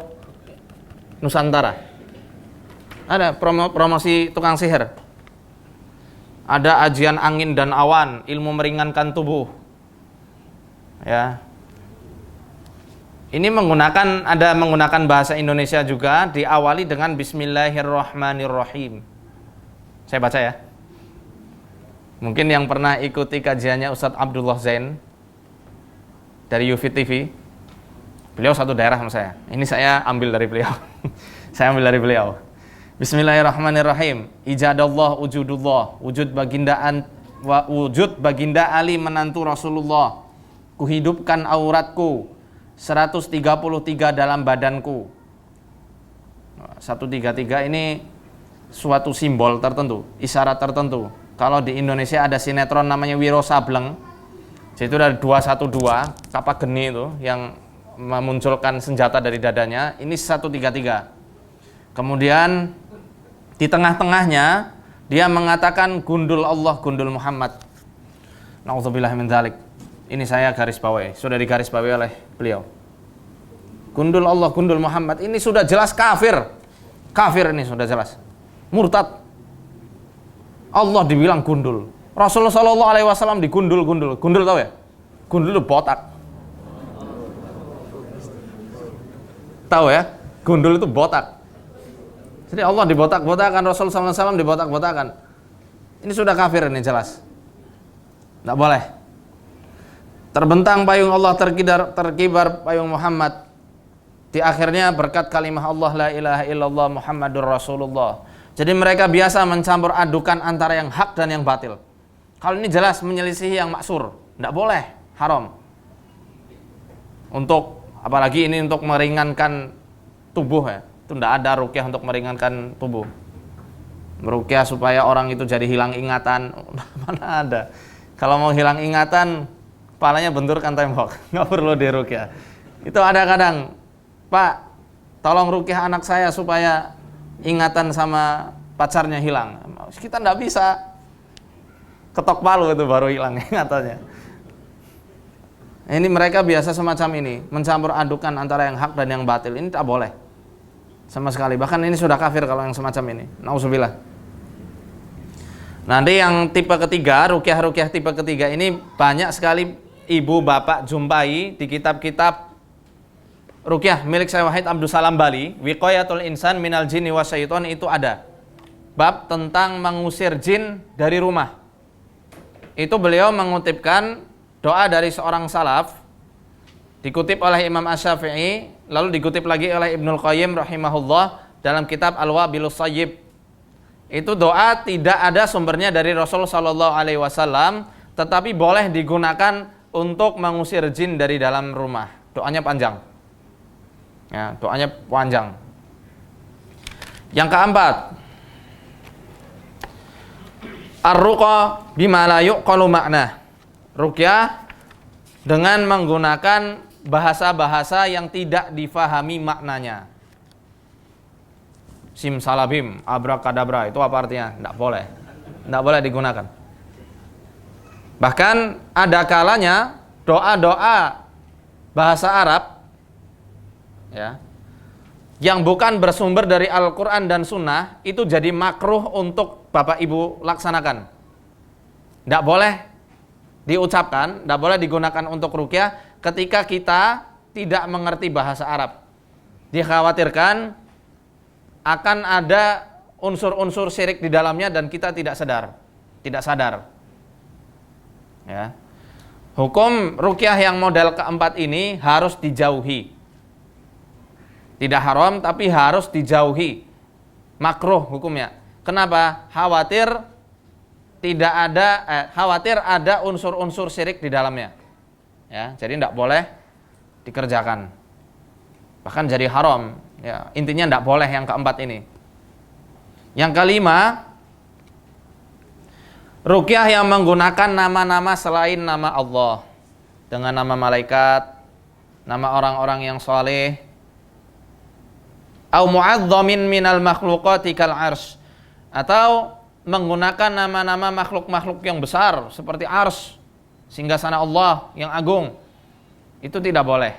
Nusantara. Ada promosi tukang sihir. Ada ajian angin dan awan, ilmu meringankan tubuh. Ya. Ini menggunakan bahasa Indonesia juga, diawali dengan Bismillahirrahmanirrahim. Saya baca ya. Mungkin yang pernah ikuti kajiannya Ustadz Abdullah Zain dari UFIT TV. Beliau satu daerah sama saya. Ini saya ambil dari beliau. Saya ambil dari beliau. Bismillahirrahmanirrahim. Ijadallah wujudullah. Wujud baginda Ali menantu Rasulullah. Kuhidupkan auratku 133 dalam badanku. 133 ini suatu simbol tertentu, isyarat tertentu. Kalau di Indonesia ada sinetron namanya Wiro Sableng. Itu dari 212 kapak geni itu yang memunculkan senjata dari dadanya. Ini 133. Kemudian di tengah-tengahnya dia mengatakan gundul Allah, gundul Muhammad. Nauzubillah min dzalik. Ini saya garis bawahi, sudah digaris bawahi oleh beliau. Gundul Allah, gundul Muhammad. Ini sudah jelas kafir. Kafir ini sudah jelas. Murtad. Allah dibilang gundul. Rasulullah SAW digundul-gundul. Gundul tahu ya? Gundul itu botak. Tahu ya? Gundul itu botak. Jadi Allah dibotak-botakan, Rasulullah SAW dibotak-botakan. Ini sudah kafir ini jelas. Tidak boleh. Terbentang payung Allah, terkibar payung Muhammad. Di akhirnya berkat kalimah Allah la ilaha illallah Muhammadur Rasulullah. Jadi mereka biasa mencampur adukan antara yang hak dan yang batil. Kalau ini jelas menyelisihi yang maksur, tidak boleh, haram. Untuk apalagi ini untuk meringankan tubuh ya. Itu tidak ada ruqyah untuk meringankan tubuh. Meruqyah supaya orang itu jadi hilang ingatan, mana ada. Kalau mau hilang ingatan, kepalanya benturkan tembok, nggak perlu diruqyah. Itu ada kadang, Pak, tolong ruqyah anak saya supaya ingatan sama pacarnya hilang. Kita nggak bisa, ketok palu itu baru hilang ingatannya. Ini mereka biasa semacam ini, mencampur adukan antara yang hak dan yang batil. Ini tak boleh sama sekali. Bahkan ini sudah kafir kalau yang semacam ini. Nauzubillah. Nanti yang tipe ketiga, ruqyah tipe ketiga ini banyak sekali ibu bapak jumpai di kitab-kitab ruqyah milik Syekh Wahid Abdul Salam Bali, Wiqayatul Insan minal Jinni Wasyaiton, itu ada bab tentang mengusir jin dari rumah. Itu beliau mengutipkan doa dari seorang salaf, dikutip oleh Imam Asy-Syafi'i, lalu dikutip lagi oleh Ibnul Qayyim rahimahullah dalam kitab Al-Wabilus Shayyib. Itu doa tidak ada sumbernya dari Rasul sallallahu alaihi wasallam, tetapi boleh digunakan untuk mengusir jin dari dalam rumah. Doanya panjang. Ya, doanya panjang. Yang keempat, ar-ruqa bima la yuqalu makna. Ruqyah dengan menggunakan bahasa-bahasa yang tidak difahami maknanya. Simsalabim, abrakadabra, itu apa artinya? Tidak boleh. Tidak boleh digunakan. Bahkan ada kalanya doa-doa bahasa Arab ya, yang bukan bersumber dari Al-Quran dan Sunnah, itu jadi makruh untuk Bapak Ibu laksanakan. Tidak boleh diucapkan, tidak boleh digunakan untuk ruqyah ketika kita tidak mengerti bahasa Arab. Dikhawatirkan akan ada unsur-unsur syirik di dalamnya dan kita tidak sadar. Ya. Hukum ruqyah yang model keempat ini harus dijauhi. Tidak haram tapi harus dijauhi. Makruh hukumnya. Kenapa? Khawatir ada unsur-unsur syirik di dalamnya. Ya, jadi tidak boleh dikerjakan. Bahkan jadi haram. Ya, intinya tidak boleh yang keempat ini. Yang kelima, Ruqyah yang menggunakan nama-nama selain nama Allah, dengan nama malaikat, nama orang-orang yang soleh, au mu'adzamin minal makhluqati kal arsy, atau menggunakan nama-nama makhluk-makhluk yang besar seperti arsy, singgasana Allah yang agung, itu tidak boleh.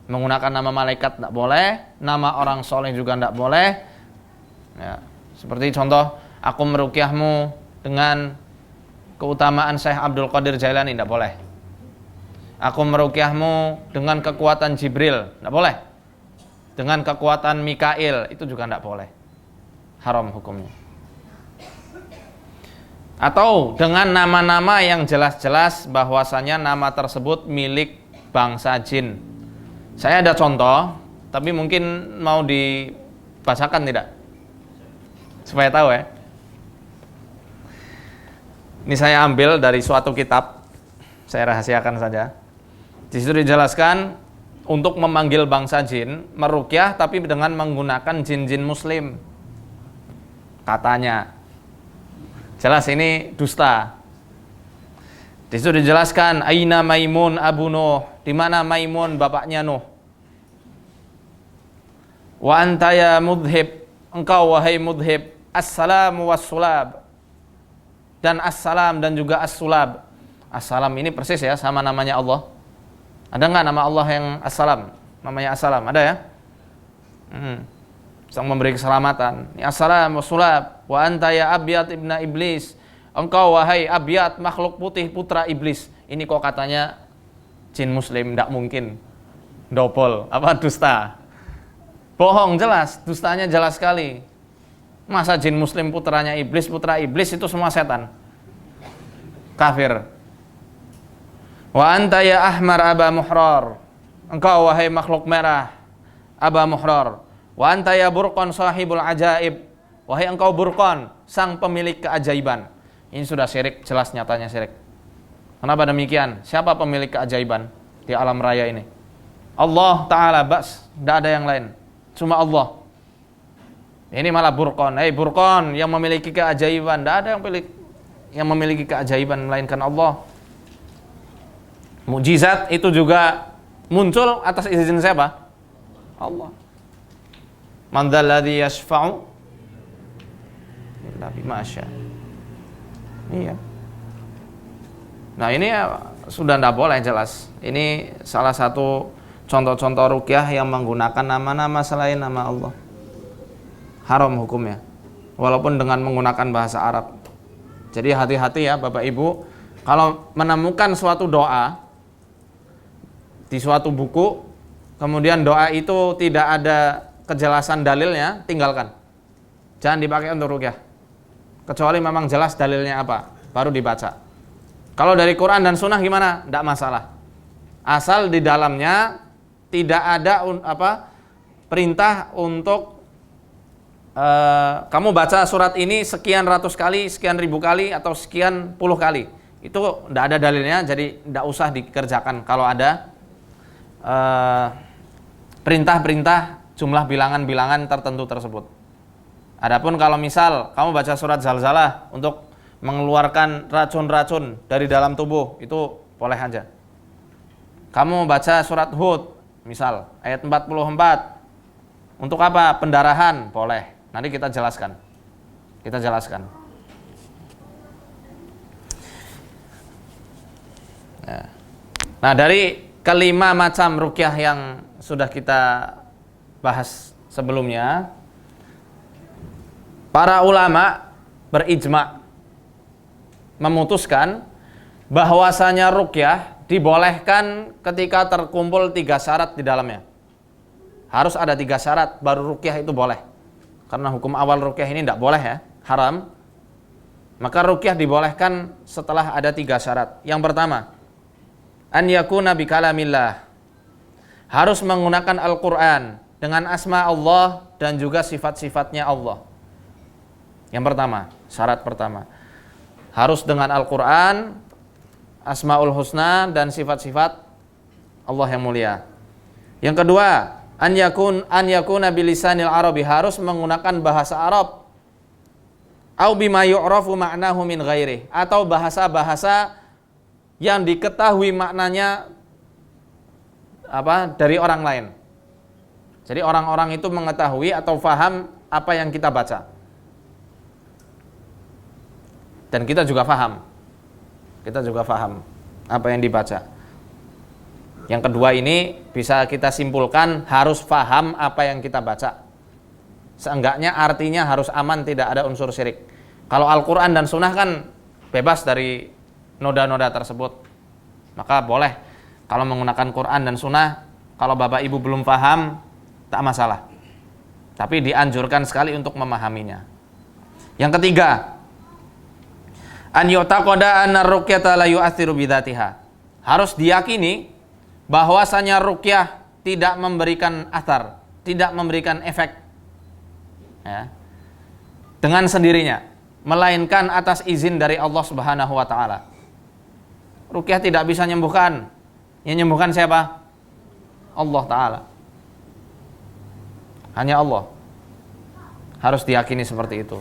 Menggunakan nama malaikat tidak boleh, nama orang soleh juga tidak boleh. Ya, seperti contoh, aku meruqyahmu dengan keutamaan Syekh Abdul Qadir Jailani, tidak boleh. Aku meruqyahmu dengan kekuatan Jibril, tidak boleh. Dengan kekuatan Mikail, itu juga tidak boleh. Haram hukumnya. Atau dengan nama-nama yang jelas-jelas bahwasanya nama tersebut milik bangsa jin. Saya ada contoh, tapi mungkin mau dibacakan tidak? Supaya tahu ya. Ini saya ambil dari suatu kitab, saya rahasiakan saja. Di situ dijelaskan untuk memanggil bangsa jin, meruqyah tapi dengan menggunakan jin-jin muslim. Katanya. Jelas ini dusta. Di situ dijelaskan, aina Maimun Abu Nuh, di mana Maimun bapaknya Nuh. Wa anta ya mudhib, engkau wahai mudhib, assalamu wassulab. Dan assalam dan juga as-sulab. Assalam ini persis ya sama namanya Allah. Ada enggak nama Allah yang assalam? Namanya assalam, ada ya? Sang memberi keselamatan. Ini assalam wassulab. Wa anta ya abyad ibna iblis. Engkau wahai abyad, makhluk putih putra iblis. Ini kok katanya jin muslim, enggak mungkin. Double, apa dusta? Bohong jelas, dustanya jelas sekali. Masa jin muslim putranya iblis, putra iblis itu semua setan? Kafir. Wa anta ya ahmar aba muhrar. Engkau wahai makhluk merah, aba muhrar. Wa anta ya burqan sahibul ajaib. Wahai engkau burqan, sang pemilik keajaiban. Ini sudah syirik, jelas nyatanya syirik. Kenapa demikian? Siapa pemilik keajaiban di alam raya ini? Allah Ta'ala bas, tidak ada yang lain. Cuma Allah. Ini malah burqan. Burqan yang memiliki keajaiban. Tidak ada yang memiliki keajaiban melainkan Allah. Mukjizat itu juga muncul atas izin siapa? Allah. Man dzalladzi yashfa'u illa bima syaa. Iya. Nah, ini sudah tidak boleh jelas. Ini salah satu contoh-contoh ruqyah yang menggunakan nama-nama selain nama Allah. Haram hukumnya, walaupun dengan menggunakan bahasa Arab. Jadi hati-hati ya Bapak Ibu, kalau menemukan suatu doa di suatu buku, kemudian doa itu tidak ada kejelasan dalilnya, tinggalkan. Jangan dipakai untuk ruqyah. Kecuali memang jelas dalilnya apa, baru dibaca. Kalau dari Quran dan Sunnah gimana? Tidak masalah. Asal di dalamnya tidak ada perintah untuk kamu baca surat ini sekian ratus kali, sekian ribu kali, atau sekian puluh kali. Itu tidak ada dalilnya, jadi tidak usah dikerjakan kalau ada perintah-perintah jumlah bilangan-bilangan tertentu tersebut. Adapun kalau misal kamu baca surat Zalzalah untuk mengeluarkan racun-racun dari dalam tubuh, itu boleh aja. Kamu baca surat Hud, misal ayat 44, untuk apa? Pendarahan, boleh. Nanti kita jelaskan. Nah, dari kelima macam ruqyah yang sudah kita bahas sebelumnya, para ulama berijma memutuskan bahwasanya ruqyah dibolehkan ketika terkumpul 3 syarat di dalamnya. Harus ada 3 syarat baru ruqyah itu boleh. Karena hukum awal ruqyah ini tidak boleh ya, haram. Maka ruqyah dibolehkan setelah ada 3 syarat. Yang pertama, an yakuna bi kalamillah. Harus menggunakan Al-Qur'an dengan asma Allah dan juga sifat-sifatnya Allah. Yang pertama, syarat pertama. Harus dengan Al-Qur'an, Asmaul Husna dan sifat-sifat Allah yang mulia. Yang kedua, an yakuna bilisanil Arabi, harus menggunakan bahasa Arab. au bima yu'rafu ma'nahu min ghairi, atau bahasa-bahasa yang diketahui maknanya dari orang lain. Jadi orang-orang itu mengetahui atau faham apa yang kita baca. Dan kita juga faham. Kita juga faham apa yang dibaca. Yang kedua ini bisa kita simpulkan harus faham apa yang kita baca. Seenggaknya artinya harus aman, tidak ada unsur syirik. Kalau Al-Quran dan Sunnah kan bebas dari noda-noda tersebut. Maka boleh kalau menggunakan Quran dan Sunnah, kalau Bapak Ibu belum paham, tak masalah. Tapi dianjurkan sekali untuk memahaminya. Yang ketiga, an yu'taqada anna ruqyata la yu'athiru bidzatiha. Harus diyakini bahwasanya ruqyah tidak memberikan athar, tidak memberikan efek ya, dengan sendirinya, melainkan atas izin dari Allah Subhanahu wa taala. Ruqyah tidak bisa menyembuhkan. Yang menyembuhkan siapa? Allah taala. Hanya Allah. Harus diyakini seperti itu.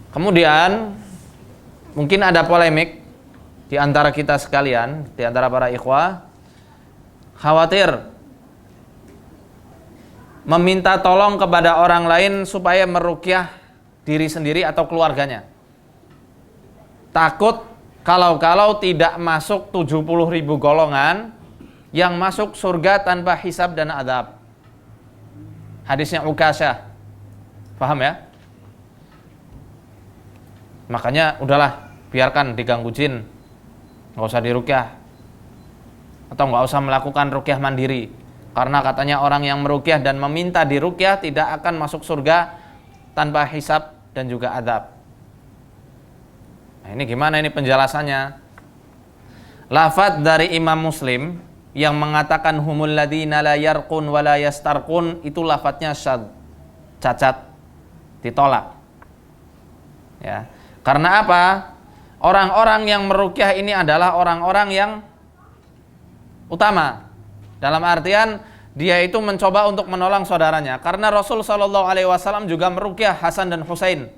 Kemudian mungkin ada polemik di antara kita sekalian, di antara para ikhwah, khawatir meminta tolong kepada orang lain supaya meruqyah diri sendiri atau keluarganya. Takut kalau tidak masuk 70.000 golongan yang masuk surga tanpa hisab dan adab. Hadisnya Ukasyah. Paham ya? Makanya udahlah, biarkan diganggu jin. Nggak usah diruqyah. Atau nggak usah melakukan ruqyah mandiri. Karena katanya orang yang meruqyah dan meminta diruqyah tidak akan masuk surga tanpa hisab dan juga adab. Nah, ini gimana ini penjelasannya? Lafadz dari Imam Muslim yang mengatakan humul ladzina la yarqun wa la yastarqun, itu lafadznya syadz, cacat, ditolak. Ya. Karena apa? Orang-orang yang meruqyah ini adalah orang-orang yang utama. Dalam artian dia itu mencoba untuk menolong saudaranya. Karena Rasul sallallahu alaihi wasallam juga meruqyah Hasan dan Husain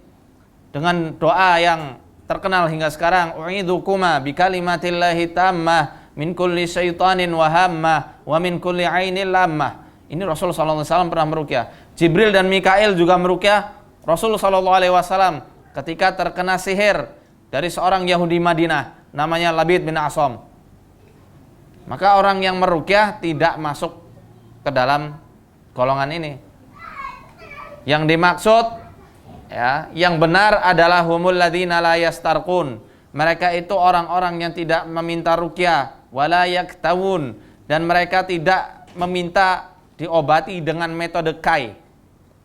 dengan doa yang terkenal hingga sekarang, u'idukuma bikalimatillahi tammah min kulli syaitanin wa hammah wa min kulli ainil lammah. Ini Rasul sallallahu alaihi wasallam pernah meruqyah. Jibril dan Mikail juga meruqyah Rasul sallallahu alaihi wasallam ketika terkena sihir dari seorang Yahudi Madinah namanya Labid bin Asam. Maka orang yang meruqyah tidak masuk ke dalam golongan ini. Yang dimaksud ya, yang benar adalah humul ladzina la yastarqun. Mereka itu orang-orang yang tidak meminta ruqyah, wala yaktawun, dan mereka tidak meminta diobati dengan metode kai.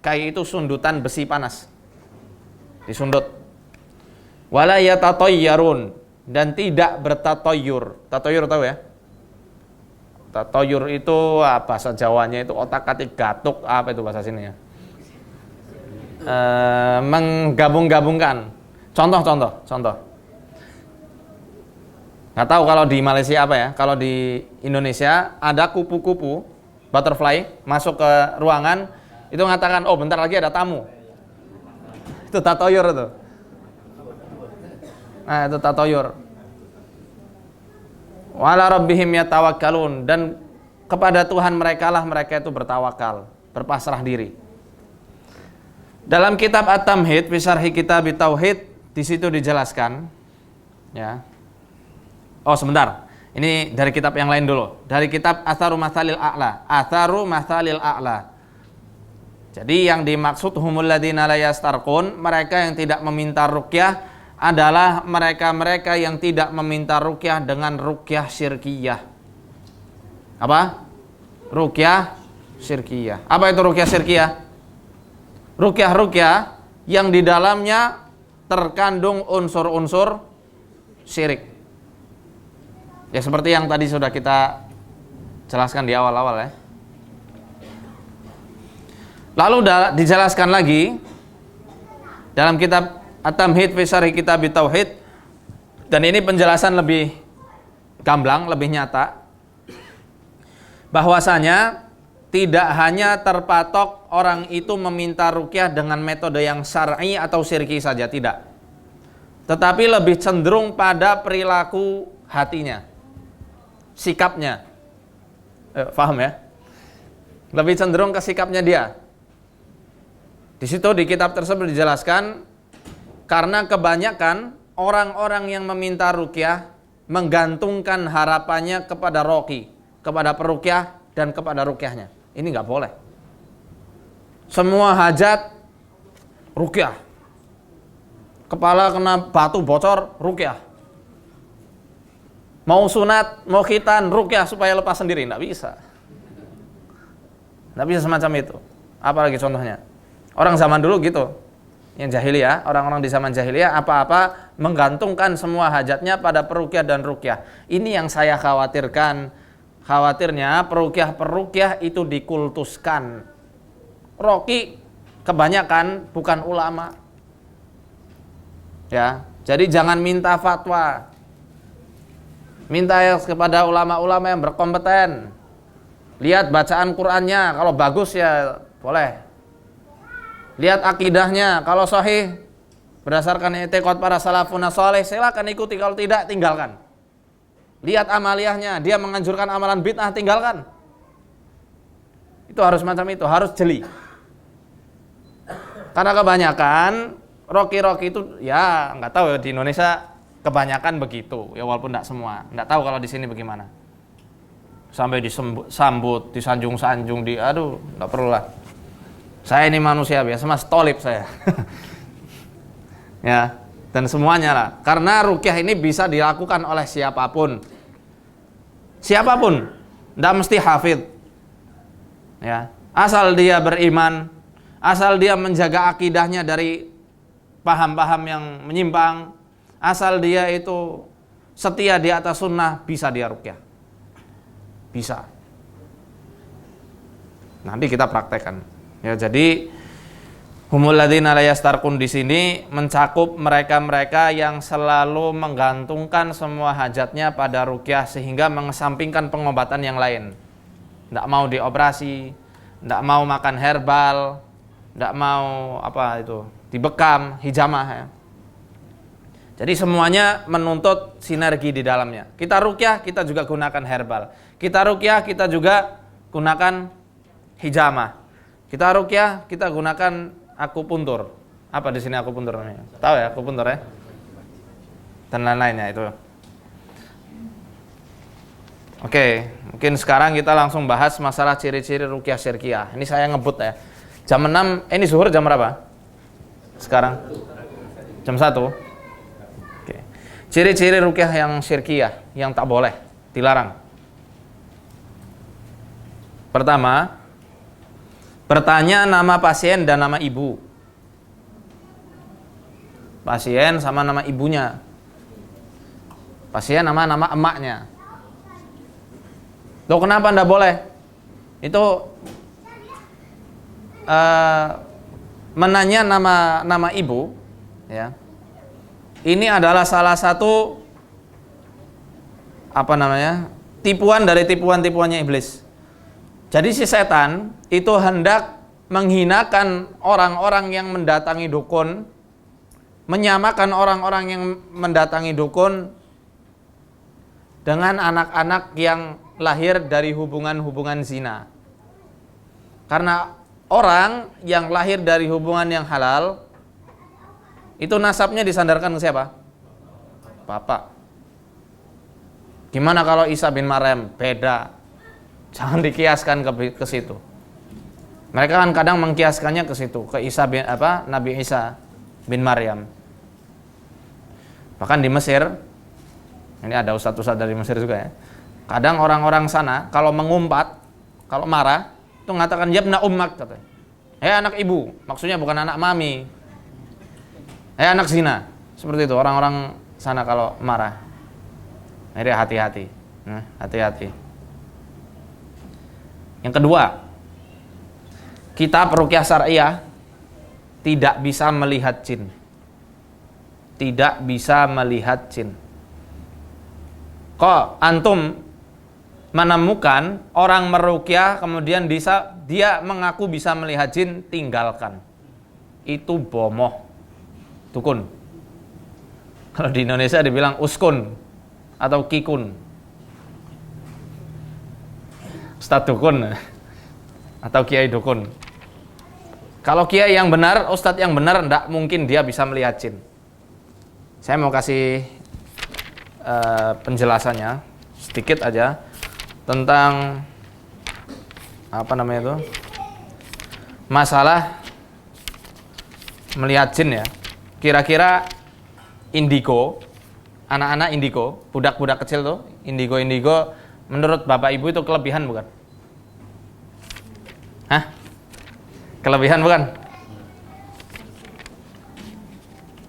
Kai itu sundutan besi panas. Disundut. Wala yatatayyarun, dan tidak bertatoyur. Tatoyur tahu ya? Tatoyur itu bahasa Jawanya itu otak-atik gatuk, apa itu bahasa sini ya? Menggabung-gabungkan. Contoh. Nggak tahu kalau di Malaysia apa ya. Kalau di Indonesia ada kupu-kupu butterfly masuk ke ruangan, itu mengatakan, oh bentar lagi ada tamu. Itu tatoyur itu. Nah, itu tatoyur. Wala rabbihim yatawakkalun, dan kepada Tuhan mereka lah mereka itu bertawakal, berpasrah diri. Dalam kitab At-Tamhid fi Syarhi Kitab Tauhid, di situ dijelaskan ya. Oh, sebentar. Ini dari kitab yang lain dulu. Dari kitab Atharu Mathalil A'la. Atharu Mathalil A'la. Jadi yang dimaksud humul ladzina la yastarqun, mereka yang tidak meminta ruqyah adalah mereka-mereka yang tidak meminta ruqyah dengan ruqyah syirkiyah. Apa? Ruqyah syirkiyah. Apa itu ruqyah syirkiyah? Ruqyah yang di dalamnya terkandung unsur-unsur syirik. Ya seperti yang tadi sudah kita jelaskan di awal-awal ya. Lalu dijelaskan lagi dalam kitab At-Tamhid fi Syarhi Kitab Tauhid, dan ini penjelasan lebih gamblang, lebih nyata, bahwasanya tidak hanya terpatok orang itu meminta ruqyah dengan metode yang syar'i atau syirki saja, tidak. Tetapi lebih cenderung pada perilaku hatinya, sikapnya. Paham ya? Lebih cenderung ke sikapnya dia. Di situ di kitab tersebut dijelaskan, karena kebanyakan orang-orang yang meminta ruqyah menggantungkan harapannya kepada roqi, kepada peruqyah dan kepada ruqyahnya. Ini nggak boleh. Semua hajat ruqyah. Kepala kena batu bocor, ruqyah. Mau sunat, mau khitan, ruqyah supaya lepas sendiri, nggak bisa. Nggak bisa semacam itu. Apalagi contohnya, orang zaman dulu gitu, yang jahiliyah, orang-orang di zaman jahiliyah apa-apa menggantungkan semua hajatnya pada peruqyah dan ruqyah. Ini yang saya khawatirkan. Khawatirnya peruqyah itu dikultuskan. Roqi kebanyakan bukan ulama. Ya, jadi jangan minta fatwa. Minta kepada ulama-ulama yang berkompeten. Lihat bacaan Qur'annya, kalau bagus ya boleh. Lihat akidahnya, kalau sahih berdasarkan i'tiqad para salafun saleh, silakan ikuti, kalau tidak tinggalkan. Lihat amaliyahnya, dia menganjurkan amalan bid'ah, tinggalkan. Itu harus macam itu, harus jeli. Karena kebanyakan roki-roki itu ya nggak tahu ya, di Indonesia kebanyakan begitu ya, walaupun nggak semua. Nggak tahu kalau di sini bagaimana. Sampai disambut, disanjung-sanjung, aduh nggak perlu lah. Saya ini manusia biasa, mas tolib saya. Ya, dan semuanya lah. Karena ruqyah ini bisa dilakukan oleh siapapun. Siapapun, tidak mesti hafidh. Ya, asal dia beriman, asal dia menjaga akidahnya dari paham-paham yang menyimpang, asal dia itu setia di atas sunnah, bisa dia ruqyah. Bisa. Nanti kita praktekkan. Ya, jadi humul ladzina la yastarqun di sini mencakup mereka-mereka yang selalu menggantungkan semua hajatnya pada ruqyah sehingga mengesampingkan pengobatan yang lain. Tidak mau dioperasi, tidak mau makan herbal, tidak mau dibekam, hijamah ya. Jadi semuanya menuntut sinergi di dalamnya. Kita ruqyah, kita juga gunakan herbal. Kita ruqyah, kita juga gunakan hijamah. Kita ruqyah, kita gunakan akupuntur. Apa di sini akupuntur namanya? Tahu ya akupuntur ya? Dan lain-lainnya itu. Oke, mungkin sekarang kita langsung bahas masalah ciri-ciri ruqyah syirkiyah. Ini saya ngebut ya. Jam 6, ini zuhur jam berapa? Sekarang? Jam 1. Oke. Ciri-ciri ruqyah yang syirkiyah, yang tak boleh, dilarang. Pertama, bertanya nama pasien dan nama ibu. Pasien sama nama ibunya. Pasien nama emaknya. Loh, kenapa ndak boleh? Itu menanya nama ibu, ya. Ini adalah salah satu tipuan dari tipuan-tipuannya iblis. Jadi si setan itu hendak menghinakan orang-orang yang mendatangi dukun, menyamakan orang-orang yang mendatangi dukun dengan anak-anak yang lahir dari hubungan-hubungan zina. Karena orang yang lahir dari hubungan yang halal itu nasabnya disandarkan ke siapa? Bapak. Gimana kalau Isa bin Maryam? Beda. Jangan dikiaskan ke situ. Mereka kan kadang mengkiaskannya ke situ, ke Nabi Isa bin Maryam. Bahkan di Mesir, ini ada ustadz-ustadz dari Mesir juga ya. Kadang orang-orang sana kalau mengumpat, kalau marah, itu mengatakan yabna ummak, katanya. Anak ibu, maksudnya bukan anak mami. Anak zina. Seperti itu orang-orang sana kalau marah. Jadi hati-hati. Hati-hati. Yang kedua, kitab ruqyah syariah tidak bisa melihat jin. Tidak bisa melihat jin. Kok antum menemukan orang meruqyah kemudian dia mengaku bisa melihat jin, tinggalkan. Itu bomoh, dukun. Kalau di Indonesia dibilang uskun atau kikun, ustadz dukun atau kiai dukun. Kalau kiai yang benar, ustadz yang benar, tidak mungkin dia bisa melihat jin. Saya mau kasih penjelasannya sedikit aja tentang apa namanya itu, masalah melihat jin ya. Kira-kira indigo, anak-anak indigo, budak-budak kecil tuh, indigo menurut bapak ibu itu kelebihan bukan? Hah? Kelebihan bukan?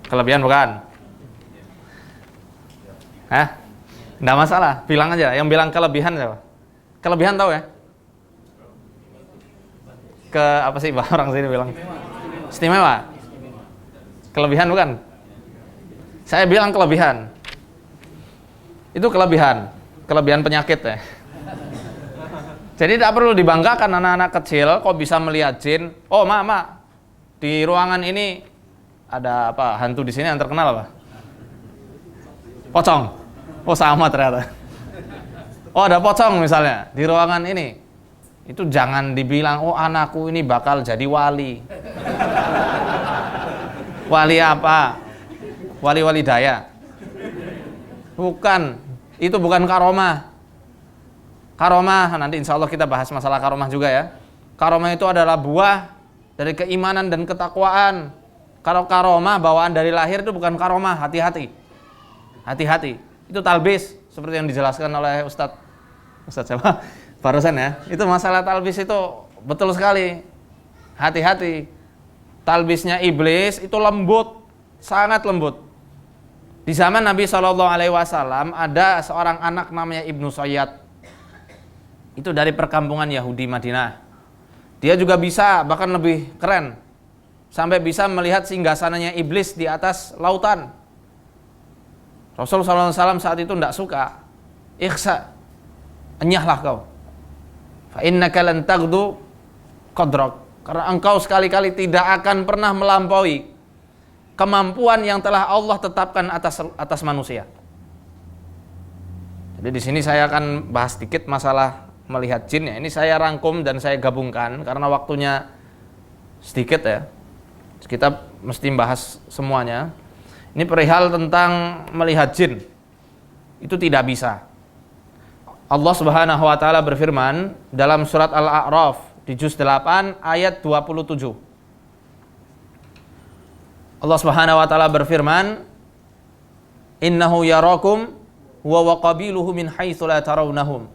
Kelebihan bukan? Hah? Nggak masalah, bilang aja. Yang bilang kelebihan siapa? Kelebihan tahu ya? Apa sih orang sini bilang? Istimewa. Kelebihan bukan? Saya bilang kelebihan. Itu kelebihan. Kelebihan penyakit ya. Jadi tidak perlu dibanggakan anak-anak kecil kok bisa melihat jin. Oh, mak, di ruangan ini ada apa? Hantu di sini yang terkenal apa? Pocong. Oh, sama ternyata. Oh, ada pocong misalnya di ruangan ini. Itu jangan dibilang, oh anakku ini bakal jadi wali. Wali apa? Wali-wali daya. Bukan. Itu bukan karomah. Karomah, nanti insya Allah kita bahas masalah karomah juga ya. Karomah itu adalah buah dari keimanan dan ketakwaan. Kalau karomah bawaan dari lahir itu bukan karomah, hati-hati. Hati-hati. Itu talbis, seperti yang dijelaskan oleh Ustadz siapa? Barusan ya. Itu masalah talbis itu betul sekali. Hati-hati. Talbisnya iblis itu lembut, sangat lembut. Di zaman Nabi SAW ada seorang anak namanya Ibnu Sayyad. Itu dari perkampungan Yahudi Madinah. Dia juga bisa, bahkan lebih keren, sampai bisa melihat singgasananya iblis di atas lautan. Rasulullah SAW saat itu tidak suka. Ikhsa, enyahlah kau. Fa innaka lan taghdu qadrak. Karena engkau sekali-kali tidak akan pernah melampaui kemampuan yang telah Allah tetapkan atas manusia. Jadi di sini saya akan bahas sedikit masalah melihat jin ya. Ini saya rangkum dan saya gabungkan karena waktunya sedikit ya. Kita mesti bahas semuanya. Ini perihal tentang melihat jin. Itu tidak bisa. Allah Subhanahu wa taala berfirman dalam surat Al-A'raf di juz 8 ayat 27. Allah Subhanahu wa taala berfirman, "Innahu yarakum huwa wa qabiluhu min haitsu la tarawnahum."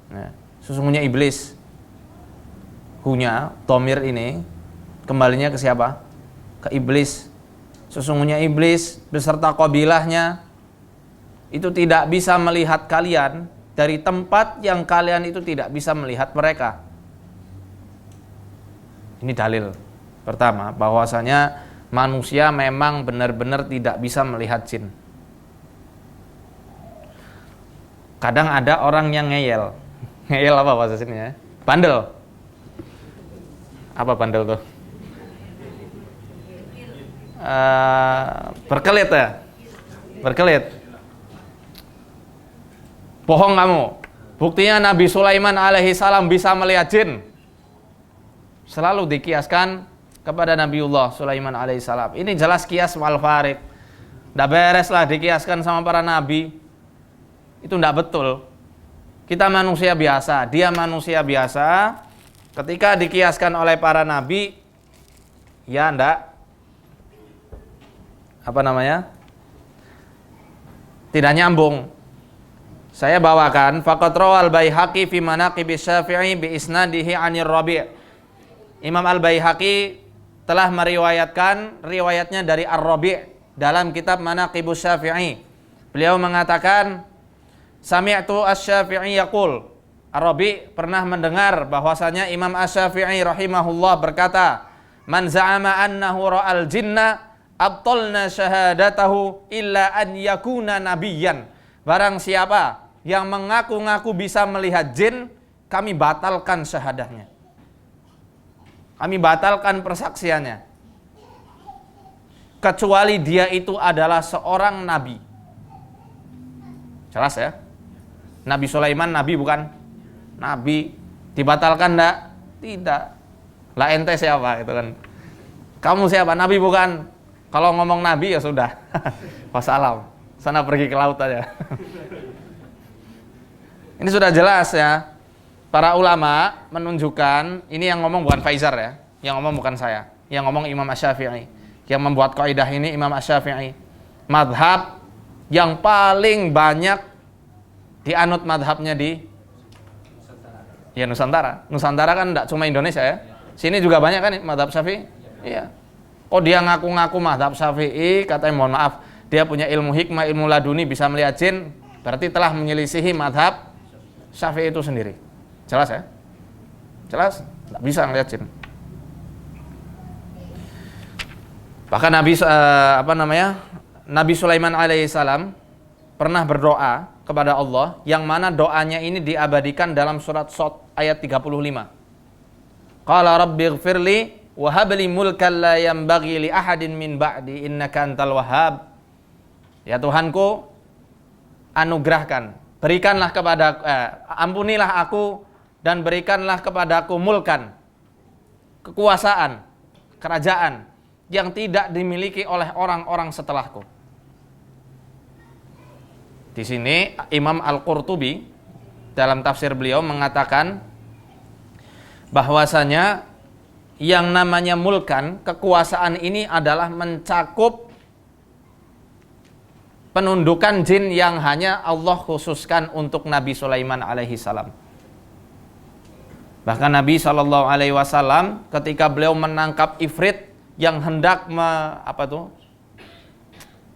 Nah, sesungguhnya iblis, hunya dhamir ini kembalinya ke siapa? Ke iblis. Sesungguhnya iblis beserta qabilahnya itu tidak bisa melihat kalian dari tempat yang kalian itu tidak bisa melihat mereka. Ini dalil pertama bahwasanya manusia memang benar-benar tidak bisa melihat jin. Kadang ada orang yang ngeyel. Ngeyel apa bahasa sini ya? Bandel. Apa bandel tuh? Berkelit ya? Berkelit. Bohong kamu. Buktinya Nabi Sulaiman alaihi salam bisa melihat jin. Selalu dikiaskan kepada Nabiullah Sulaiman alaihi salam. Ini jelas kias wal farid. Nggak beres lah dikiaskan sama para nabi. Itu nggak betul. Kita manusia biasa, dia manusia biasa. Ketika dikiaskan oleh para nabi, ya ndak, apa namanya, tidak nyambung. Saya bawakan faqad rawal Baihaqi fi manaqib Syafi'i bi isnadihi 'anir Rabi'. Imam Al-Baihaqi telah meriwayatkan riwayatnya dari Ar-Rabi' dalam kitab Manaqib Syafi'i. Beliau mengatakan, sami'tu asy-Syafi'i yaqul. Ar-Rabi' pernah mendengar bahwasanya Imam Asy-Syafi'i rahimahullah berkata, man za'ama annahu ra'al jinna abtalna syahadatahu illa an yakuna nabiyyan. Barang siapa yang mengaku-ngaku bisa melihat jin, kami batalkan syahadahnya. Kami batalkan persaksiannya. Kecuali dia itu adalah seorang nabi. Jelas ya? Nabi Sulaiman nabi bukan? Nabi. Dibatalkan enggak? Tidak. Lah ente siapa gitu kan? Kamu siapa? Nabi bukan? Kalau ngomong nabi ya sudah. Wassalam. Sana pergi ke laut aja. Ini sudah jelas ya. Para ulama menunjukkan, ini yang ngomong bukan Faizar ya, yang ngomong bukan saya, yang ngomong Imam Asy-Syafi'i, yang membuat kaidah ini Imam Asy-Syafi'i. Madhab yang paling banyak dianut madhabnya di Nusantara. Nusantara kan tidak cuma Indonesia ya. Sini juga banyak kan madhab Syafi'i. Iya. Oh dia ngaku-ngaku madhab Syafi'i, katanya mohon maaf, dia punya ilmu hikmah, ilmu laduni, bisa melihat jin, berarti telah menyelisihi madhab Syafi'i itu sendiri. Jelas ya? Jelas? Tidak bisa melihat jin. Bahkan Nabi Sulaiman alaihissalam pernah berdoa kepada Allah, yang mana doanya ini diabadikan dalam surat Shad ayat 35. Qala rabbighfirli wa habli mulkan la yanbaghi li ahadin min ba'di innaka antal wahhab. Ya Tuhanku, anugerahkan, berikanlah ampunilah aku dan berikanlah kepadaku mulkan, kekuasaan, kerajaan yang tidak dimiliki oleh orang-orang setelahku. Di sini Imam Al-Qurtubi dalam tafsir beliau mengatakan bahwasanya yang namanya mulkan, kekuasaan ini adalah mencakup penundukan jin yang hanya Allah khususkan untuk Nabi Sulaiman alaihi salam. Bahkan Nabi SAW ketika beliau menangkap ifrit yang hendak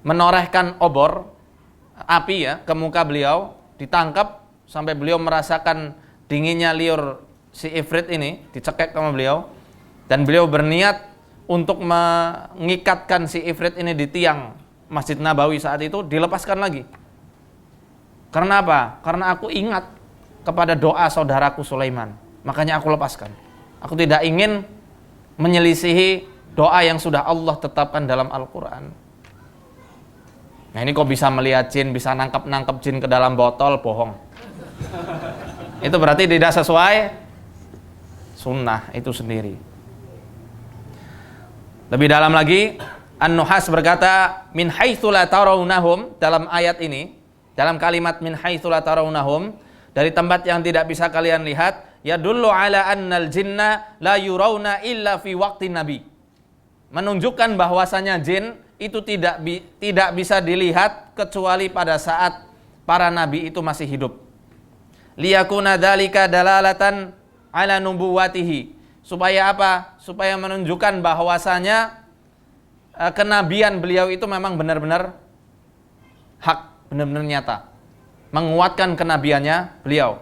menorehkan obor api ya ke muka beliau, ditangkap sampai beliau merasakan dinginnya liur si ifrit ini, dicekek sama beliau, dan beliau berniat untuk mengikatkan si ifrit ini di tiang Masjid Nabawi saat itu, dilepaskan lagi. Karena apa? Karena aku ingat kepada doa saudaraku Sulaiman, makanya aku lepaskan. Aku tidak ingin menyelisihi doa yang sudah Allah tetapkan dalam Al-Quran. Nah ini kok bisa melihat jin, bisa nangkep jin ke dalam botol, bohong. Itu berarti tidak sesuai sunnah itu sendiri. Lebih dalam lagi, An-Nuhas berkata, min haitsu la tarawnahum, dalam ayat ini, dalam kalimat min haitsu la tarawnahum, dari tempat yang tidak bisa kalian lihat, yadullu ala annal jinna la yurawna illa fi waqtin nabi. Menunjukkan bahwasanya jin itu tidak bisa dilihat kecuali pada saat para nabi itu masih hidup. Liyakuna dzalika dalalatan ala nubuwatihi. Supaya apa? Supaya menunjukkan bahwasanya kenabian beliau itu memang benar-benar hak, benar-benar nyata. Menguatkan kenabiannya beliau.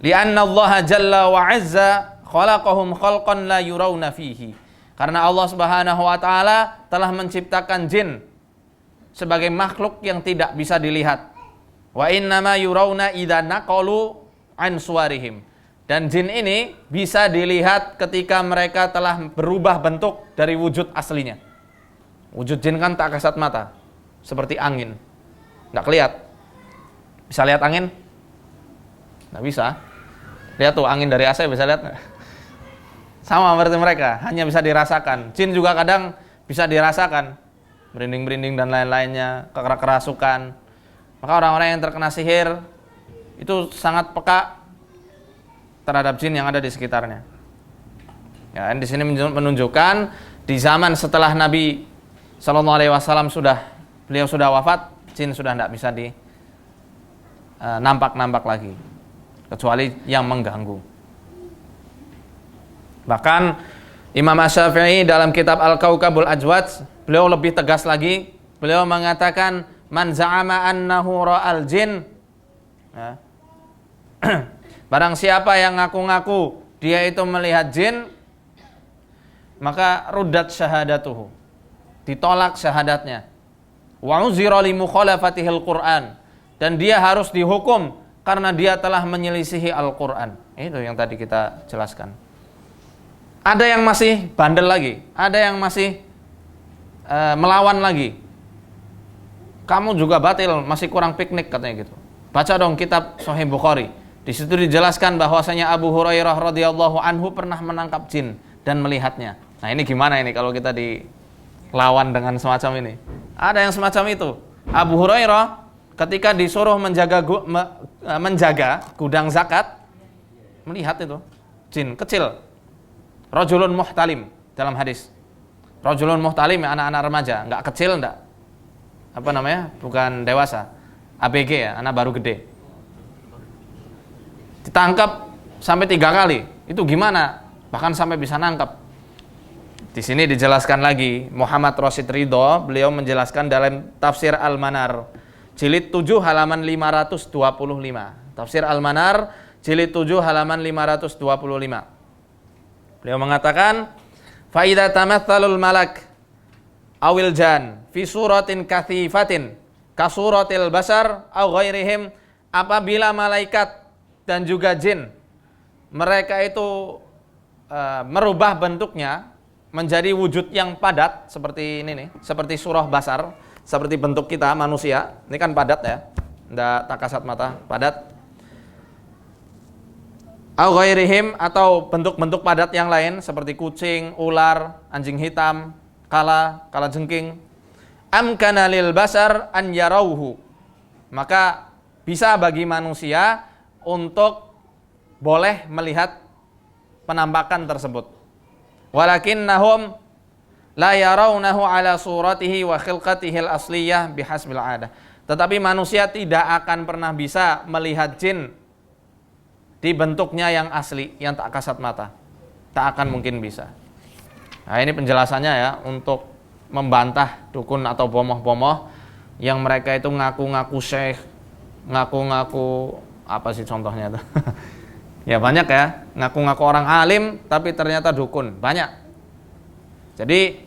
Li'anna Allah jalla wa azza khalaqahum khalqan la yurawna fihi. Karena Allah Subhanahu wa taala telah menciptakan jin sebagai makhluk yang tidak bisa dilihat. Wa innama yurawna idza naqalu an suwarihim. Dan jin ini bisa dilihat ketika mereka telah berubah bentuk dari wujud aslinya. Wujud jin kan tak kasat mata, seperti angin. Enggak kelihatan. Bisa lihat angin? Enggak bisa. Lihat tuh angin dari AC bisa lihat enggak? Sama seperti mereka, hanya bisa dirasakan. Jin juga kadang bisa dirasakan, merinding-merinding dan lain-lainnya, kerasukan. Maka orang-orang yang terkena sihir itu sangat peka terhadap jin yang ada di sekitarnya. Ya, di sini menunjukkan di zaman setelah Nabi SAW beliau sudah wafat, jin sudah tidak bisa nampak lagi, kecuali yang mengganggu. Bahkan Imam Asy-Syafi'i dalam kitab Al-Kaukabul Ajwad, beliau lebih tegas lagi. Beliau mengatakan, man za'ama annahu ra'al jin, ya. Barang siapa yang ngaku-ngaku dia itu melihat jin, maka ruddat syahadatuhu, ditolak syahadatnya. Wa uzira li mukhalafatihil Qur'an, dan dia harus dihukum karena dia telah menyelisihi Al-Quran. Itu yang tadi kita jelaskan. Ada yang masih bandel lagi, ada yang masih melawan lagi. Kamu juga batil, masih kurang piknik katanya gitu. Baca dong kitab Sahih Bukhari. Di situ dijelaskan bahwasanya Abu Hurairah radhiyallahu anhu pernah menangkap jin dan melihatnya. Nah, ini gimana ini kalau kita dilawan dengan semacam ini? Ada yang semacam itu. Abu Hurairah ketika disuruh menjaga gudang zakat, melihat itu jin kecil. Rajulun muhtalim dalam hadis. Rajulun muhtalim, anak-anak remaja, enggak kecil, enggak bukan dewasa, ABG ya, anak baru gede. Ditangkap sampai 3 kali. Itu gimana? Bahkan sampai bisa nangkap. Di sini dijelaskan lagi, Muhammad Rasyid Ridho, beliau menjelaskan dalam Tafsir Al-Manar, jilid 7 halaman 525. Tafsir Al-Manar, jilid 7 halaman 525. Beliau mengatakan, fa idza tamatsalul malak awil jan fi suratin kathifatin ka suratil basar aw ghairihim, apabila malaikat dan juga jin mereka itu merubah bentuknya menjadi wujud yang padat seperti ini nih, seperti surah basar, seperti bentuk kita manusia. Ini kan padat ya, enggak tak kasat mata, padat. Aw ghairihim, atau bentuk-bentuk padat yang lain seperti kucing, ular, anjing hitam, kala jengking. Amkana lil basar an yarauhu, maka bisa bagi manusia untuk boleh melihat penampakan tersebut. Walakinnahum la yarawnahu ala suratihi wa khilqatihi al-asliyah bihasbil 'adah. Tetapi manusia tidak akan pernah bisa melihat jin di bentuknya yang asli, yang tak kasat mata. Tak akan mungkin bisa. Nah, ini penjelasannya ya untuk membantah dukun atau bomoh-bomoh yang mereka itu ngaku-ngaku syekh, ngaku-ngaku apa sih contohnya itu? Ya banyak ya, ngaku-ngaku orang alim tapi ternyata dukun, banyak. Jadi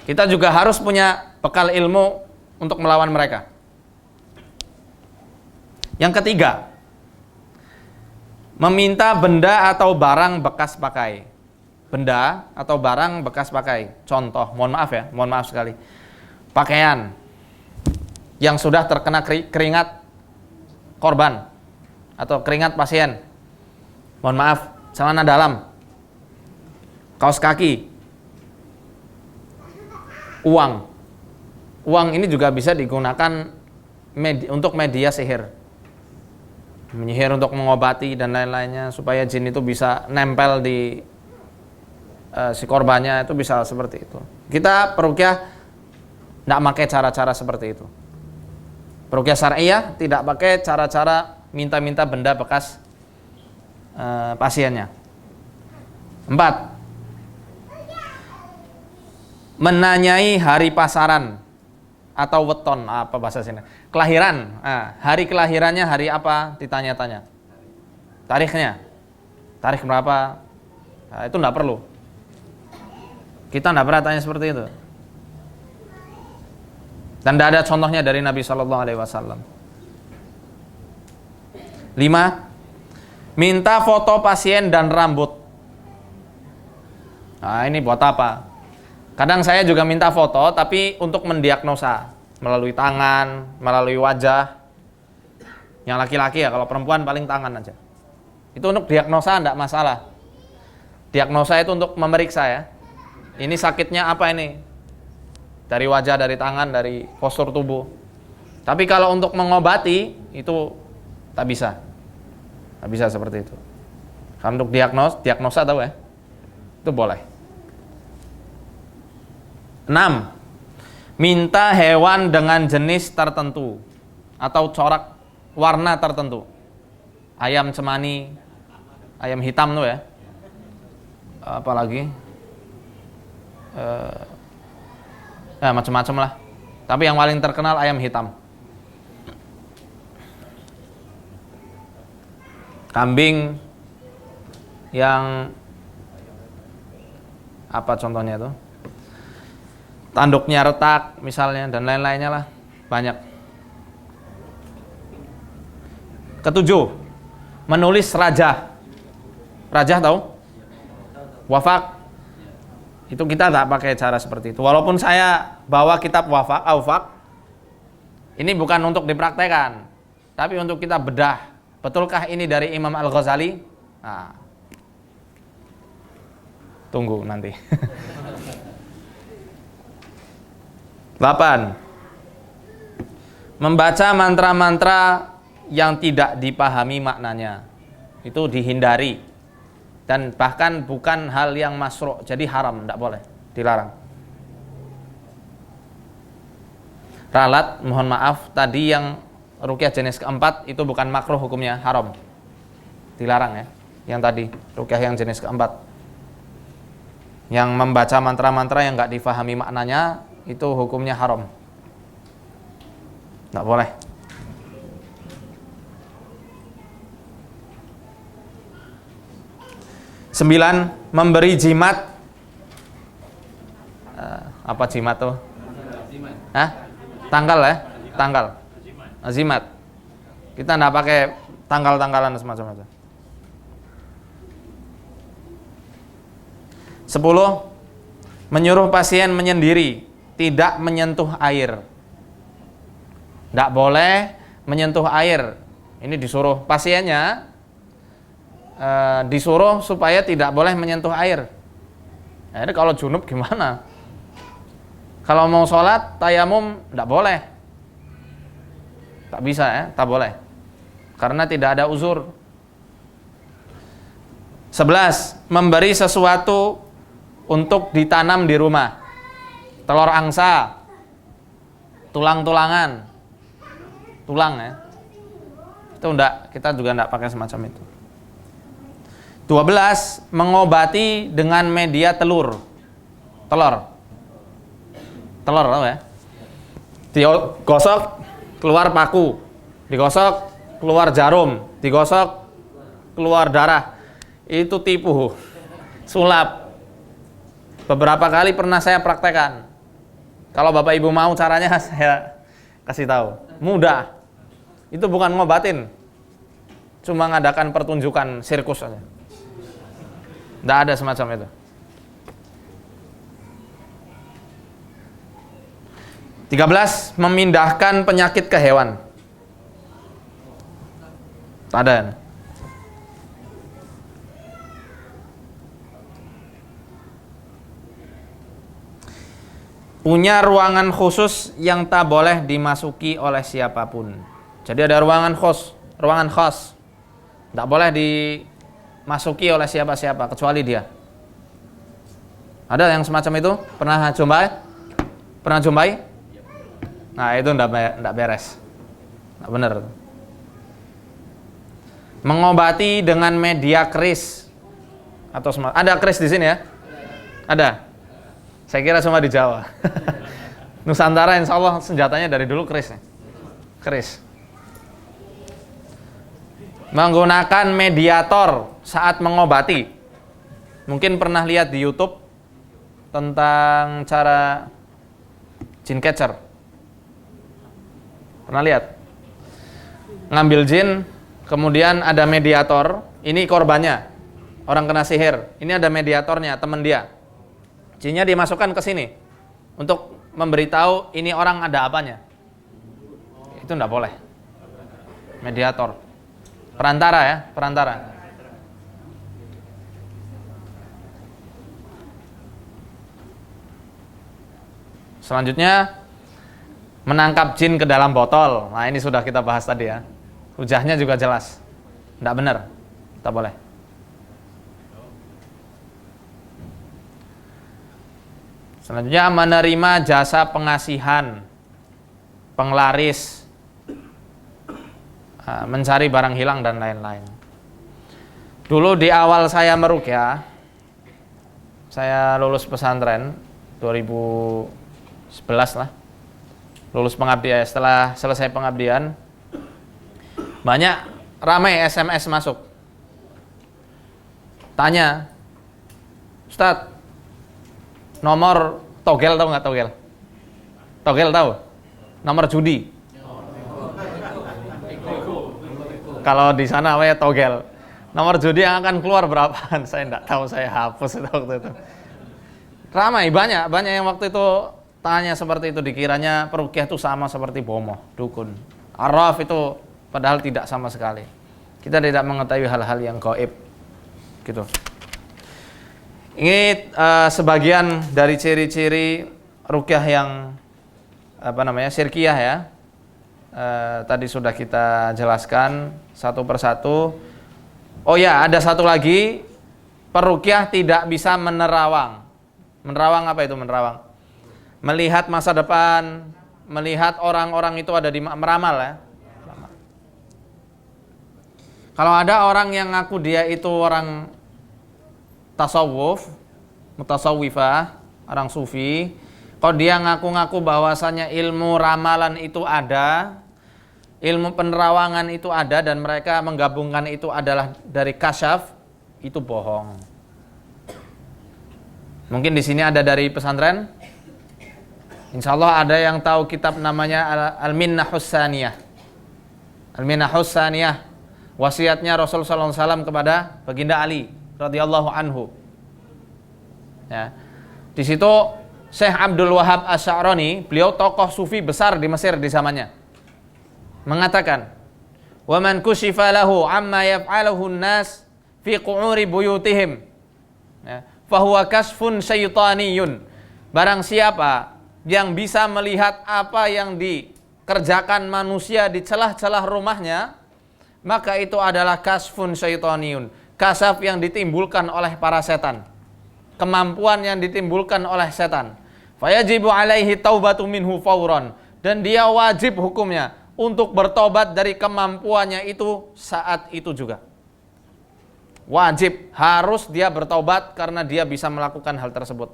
kita juga harus punya bekal ilmu untuk melawan mereka. Yang ketiga, meminta benda atau barang bekas pakai. Benda atau barang bekas pakai. Contoh, mohon maaf sekali. Pakaian yang sudah terkena keringat korban atau keringat pasien. Mohon maaf, celana dalam, kaos kaki, uang. Uang ini juga bisa digunakan untuk media sihir. Menyihir untuk mengobati dan lain-lainnya supaya jin itu bisa nempel di si korbannya, itu bisa seperti itu. Kita peruqyah tidak pakai cara-cara seperti itu. Peruqyah syar'iyah tidak pakai cara-cara minta-minta benda bekas pasiennya. 4. Menanyai hari pasaran atau weton, apa bahasa sini? Kelahiran. Hari kelahirannya hari apa? Ditanya-tanya. Tarikhnya. Tarikh berapa? Nah, itu tidak perlu. Kita tidak pernah tanya seperti itu. Dan tidak ada contohnya dari Nabi SAW. 5. Minta foto pasien dan rambut. Nah, ini buat apa? Kadang saya juga minta foto, tapi untuk mendiagnosa melalui tangan, melalui wajah. Yang laki-laki ya, kalau perempuan paling tangan aja. Itu untuk diagnosa tidak masalah. Diagnosa itu untuk memeriksa ya. Ini sakitnya apa ini? Dari wajah, dari tangan, dari postur tubuh. Tapi kalau untuk mengobati itu tak bisa. Tak bisa seperti itu. Kalau untuk diagnosa tahu ya. Itu boleh. 6. Minta hewan dengan jenis tertentu atau corak warna tertentu. Ayam cemani, ayam hitam tuh ya. Apalagi macam-macam lah. Tapi yang paling terkenal ayam hitam. Kambing yang apa contohnya itu? Tanduknya retak misalnya dan lain-lainnya lah, banyak. Ketujuh, menulis rajah. Rajah tahu? Wafak. Itu kita tak pakai cara seperti itu. Walaupun saya bawa kitab Awfaq, ini bukan untuk dipraktekkan, tapi untuk kita bedah. Betulkah ini dari Imam Al-Ghazali? Nah, tunggu nanti. 8. Membaca mantra-mantra yang tidak dipahami maknanya. Itu dihindari. Dan bahkan bukan hal yang masru', jadi haram, tidak boleh, dilarang. Ralat, mohon maaf, tadi yang ruqyah jenis keempat itu bukan makruh hukumnya, haram, dilarang ya. Yang tadi ruqyah yang jenis keempat, yang membaca mantra-mantra yang nggak difahami maknanya, itu hukumnya haram, nggak boleh. 9. Memberi jimat. Apa jimat tuh? Hah? Tanggal ya? Tanggal. Jimat. Kita enggak pakai tanggal-tanggalan semacam itu. 10. Menyuruh pasien menyendiri, tidak menyentuh air. Enggak boleh menyentuh air. Ini disuruh pasiennya, disuruh supaya tidak boleh menyentuh air. Jadi kalau junub gimana? Kalau mau sholat tayamum tidak boleh, tak bisa ya, tak boleh, karena tidak ada uzur. 11. Memberi sesuatu untuk ditanam di rumah. Telur angsa, tulang-tulangan, tulang ya, itu enggak, kita juga enggak pakai semacam itu. 12. Mengobati dengan media telur. Telur tahu ya? Digosok keluar paku, digosok keluar jarum, digosok keluar darah. Itu tipu, sulap. Beberapa kali pernah saya praktekkan. Kalau Bapak Ibu mau caranya saya kasih tahu. Mudah. Itu bukan ngobatin, cuma ngadakan pertunjukan sirkus saja. Tidak ada semacam itu. 13. Memindahkan penyakit ke hewan. Tak ada. Punya ruangan khusus yang tak boleh dimasuki oleh siapapun. Jadi ada ruangan khas. Tak boleh dimasuki oleh siapa-siapa kecuali dia. Ada yang semacam itu? Pernah jumpai? Nah, itu enggak beres. Enggak benar. Mengobati dengan media keris atau ada keris di sini ya? Ada. Saya kira cuma di Jawa. Nusantara insya Allah senjatanya dari dulu keris. Keris. Menggunakan mediator saat mengobati. Mungkin pernah lihat di YouTube tentang cara jin catcher. Pernah lihat? Ngambil jin, kemudian ada mediator. Ini korbannya, orang kena sihir. Ini ada mediatornya, teman dia. Jinnya dimasukkan ke sini untuk memberitahu ini orang ada apanya. Itu enggak boleh. Mediator, perantara ya, perantara. Selanjutnya, menangkap jin ke dalam botol. Nah, ini sudah kita bahas tadi ya. Hujahnya juga jelas, enggak benar, tak boleh. Selanjutnya, menerima jasa pengasihan, penglaris, mencari barang hilang dan lain-lain. Dulu di awal saya meruqyah, saya lulus pesantren 2011 lah, lulus pengabdian. Setelah selesai pengabdian, banyak ramai SMS masuk, tanya, Ustadz, nomor togel tahu nggak? Togel tahu? Nomor judi. Kalau di sana namanya togel. Nomor judi yang akan keluar berapaan? Saya enggak tahu, saya hapus itu waktu itu. Ramai, banyak yang waktu itu tanya seperti itu, dikiranya peruqyah itu sama seperti bomoh, dukun. Arraf itu padahal tidak sama sekali. Kita tidak mengetahui hal-hal yang gaib. Gitu. Ini sebagian dari ciri-ciri ruqyah yang syirkiyah ya. Tadi sudah kita jelaskan satu persatu. Oh ya, ada satu lagi, peruqyah tidak bisa menerawang. Menerawang apa itu menerawang? Melihat masa depan, melihat orang-orang itu ada di meramal ya. Kalau ada orang yang ngaku dia itu orang tasawuf, mutasawwifah, orang sufi, kalau dia ngaku-ngaku bahwasanya ilmu ramalan itu ada, ilmu penerawangan itu ada, dan mereka menggabungkan itu adalah dari kasyaf, itu bohong. Mungkin di sini ada dari pesantren. Insya Allah ada yang tahu kitab namanya Al-Minnahus Tsaniyah. Al-Minnahus Tsaniyah, wasiatnya Rasulullah SAW kepada Baginda Ali radhiyallahu anhu. Ya. Di situ Syekh Abdul Wahab Asy'arani, beliau tokoh sufi besar di Mesir di zamannya, mengatakan, "Wa man kushifa lahu amma yaf'aluhu an-nas fi qu'uri buyutihim, ya, fa huwa kasfun syaitaniyun." Barang siapa yang bisa melihat apa yang dikerjakan manusia di celah-celah rumahnya, maka itu adalah kasfun syaitaniyun, kasaf yang ditimbulkan oleh para setan, kemampuan yang ditimbulkan oleh setan. Fayajibu alaihi taubatu minhu fauran, dan dia wajib hukumnya untuk bertobat dari kemampuannya itu saat itu juga. Wajib, harus dia bertobat karena dia bisa melakukan hal tersebut.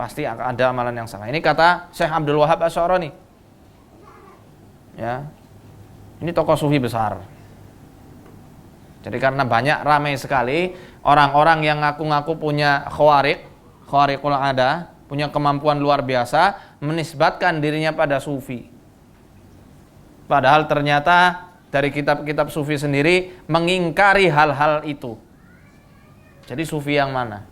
Pasti akan ada amalan yang salah. Ini kata Syekh Abdul Wahab Asy'arani. Ya. Ini tokoh sufi besar. Jadi karena ramai sekali orang-orang yang ngaku-ngaku punya khawariqul ada, punya kemampuan luar biasa, menisbatkan dirinya pada sufi. Padahal ternyata dari kitab-kitab sufi sendiri mengingkari hal-hal itu. Jadi sufi yang mana?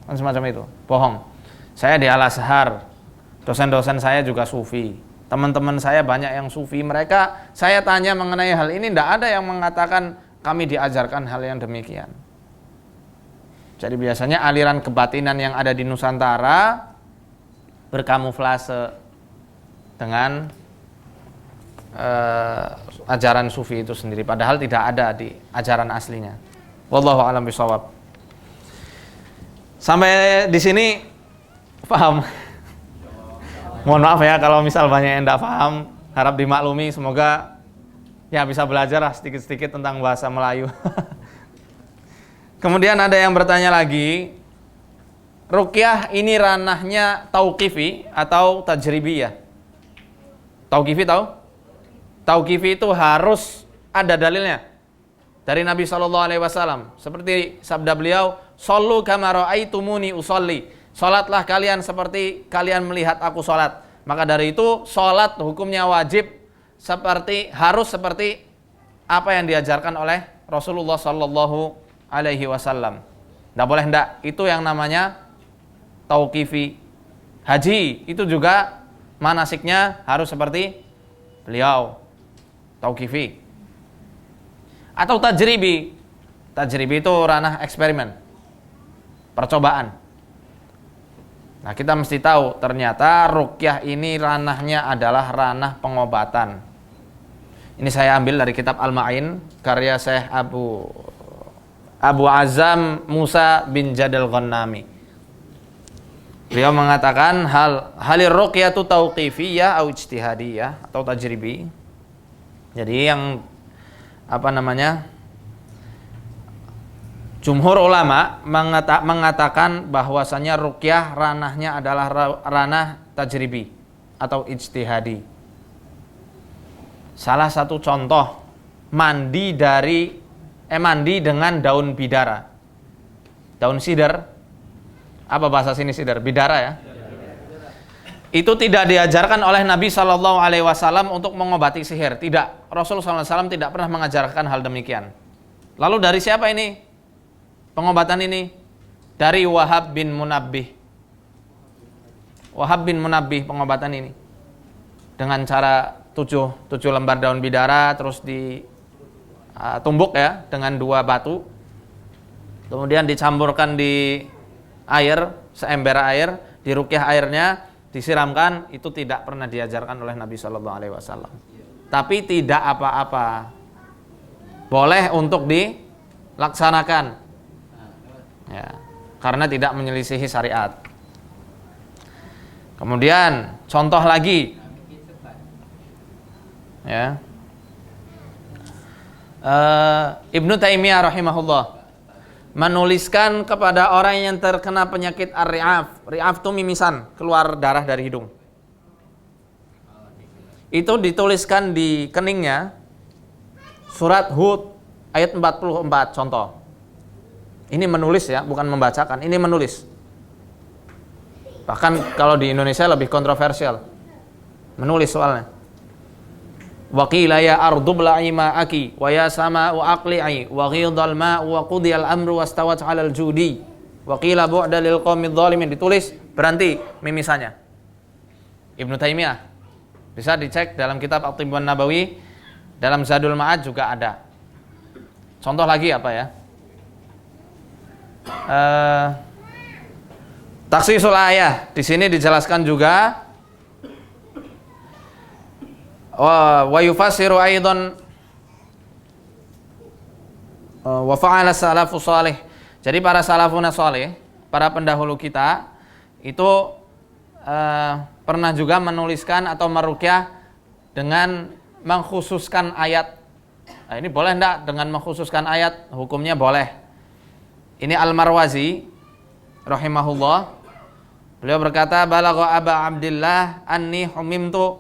Kan semacam itu, bohong. Saya di Al-Azhar, dosen-dosen saya juga sufi. Teman-teman saya banyak yang sufi. Mereka, saya tanya mengenai hal ini, tidak ada yang mengatakan kami diajarkan hal yang demikian. Jadi biasanya aliran kebatinan yang ada di Nusantara berkamuflase dengan ajaran sufi itu sendiri, padahal tidak ada di ajaran aslinya. Wallahu a'lam bishawab. Sampai di sini paham? Mohon maaf ya kalau misal banyak yang tidak paham, harap dimaklumi. Semoga ya bisa belajar lah sedikit-sedikit tentang bahasa Melayu. Kemudian ada yang bertanya lagi, ruqyah ini ranahnya tauqifi atau tajribiyah? Tauqifi tahu? Tauqifi itu harus ada dalilnya dari Nabi SAW. Seperti sabda beliau, "Shollu kama ra'aitumuni usolli." Salatlah kalian seperti kalian melihat aku salat. Maka dari itu salat hukumnya wajib, harus seperti apa yang diajarkan oleh Rasulullah sallallahu alaihi wasallam. Enggak boleh enggak. Itu yang namanya tauqifi. Haji itu juga manasiknya harus seperti beliau. Tauqifi. Atau tajribi. Tajribi itu ranah eksperimen, percobaan. Nah, kita mesti tahu ternyata ruqyah ini ranahnya adalah ranah pengobatan. Ini saya ambil dari kitab Al-Ma'in karya Syekh Abu Azam Musa bin Jadal Ghannami. Beliau mengatakan halir ruqyatu tauqifiyah atau ijtihadiyah atau tajribi. Jadi yang jumhur ulama mengatakan bahwasanya ruqyah ranahnya adalah ranah tajribi atau ijtihadi. Salah satu contoh mandi dengan daun bidara. Daun sidar. Apa bahasa sini sidar? Bidara ya. itu tidak diajarkan oleh Nabi Shallallahu Alaihi Wasallam untuk mengobati sihir. Tidak, Rasulullah SAW tidak pernah mengajarkan hal demikian. Lalu dari siapa ini pengobatan ini? Dari Wahab bin Munabbih. Wahab bin Munabbih pengobatan ini dengan cara 7 lembar daun bidara, terus ditumbuk ya dengan 2 batu, kemudian dicampurkan di air, seember air, diruqyah airnya, disiramkan. Itu tidak pernah diajarkan oleh Nabi Shallallahu Alaihi Wasallam. Tapi tidak apa-apa, boleh untuk dilaksanakan, ya, karena tidak menyelisihi syariat. Kemudian contoh lagi, ya, Ibnu Taimiyah rahimahullah menuliskan kepada orang yang terkena penyakit ar-ri'af. Ri'af itu mimisan, keluar darah dari hidung. Itu dituliskan di keningnya surat Hud ayat 44, contoh. Ini menulis ya, bukan membacakan, ini menulis. Bahkan kalau di Indonesia lebih kontroversial. Menulis soalnya. Wa qila ya ardu bla'i ma'aki wa ya sama'u aqli'i wa ghidal ma'u wa qudiyal amru wastawat 'alal judi wa qila bu'da lil qaumidz zalimin. Ditulis, berhenti mimisannya. Ibnu Taimiyah. Bisa dicek dalam kitab At-Tibbun Nabawi, dalam Zadul Ma'ad juga ada. Contoh lagi apa ya? Taksisul ayah. Di sini dijelaskan juga wa yufassiru aidan wa fa'ala salafus salih. Jadi para salafun salih, para pendahulu kita itu pernah juga menuliskan atau meruqyah dengan mengkhususkan ayat. Nah, ini boleh enggak dengan mengkhususkan ayat? Hukumnya boleh. Ini Al-Marwazi rahimahullah. Beliau berkata, balagha Aba Abdillah anni humimtu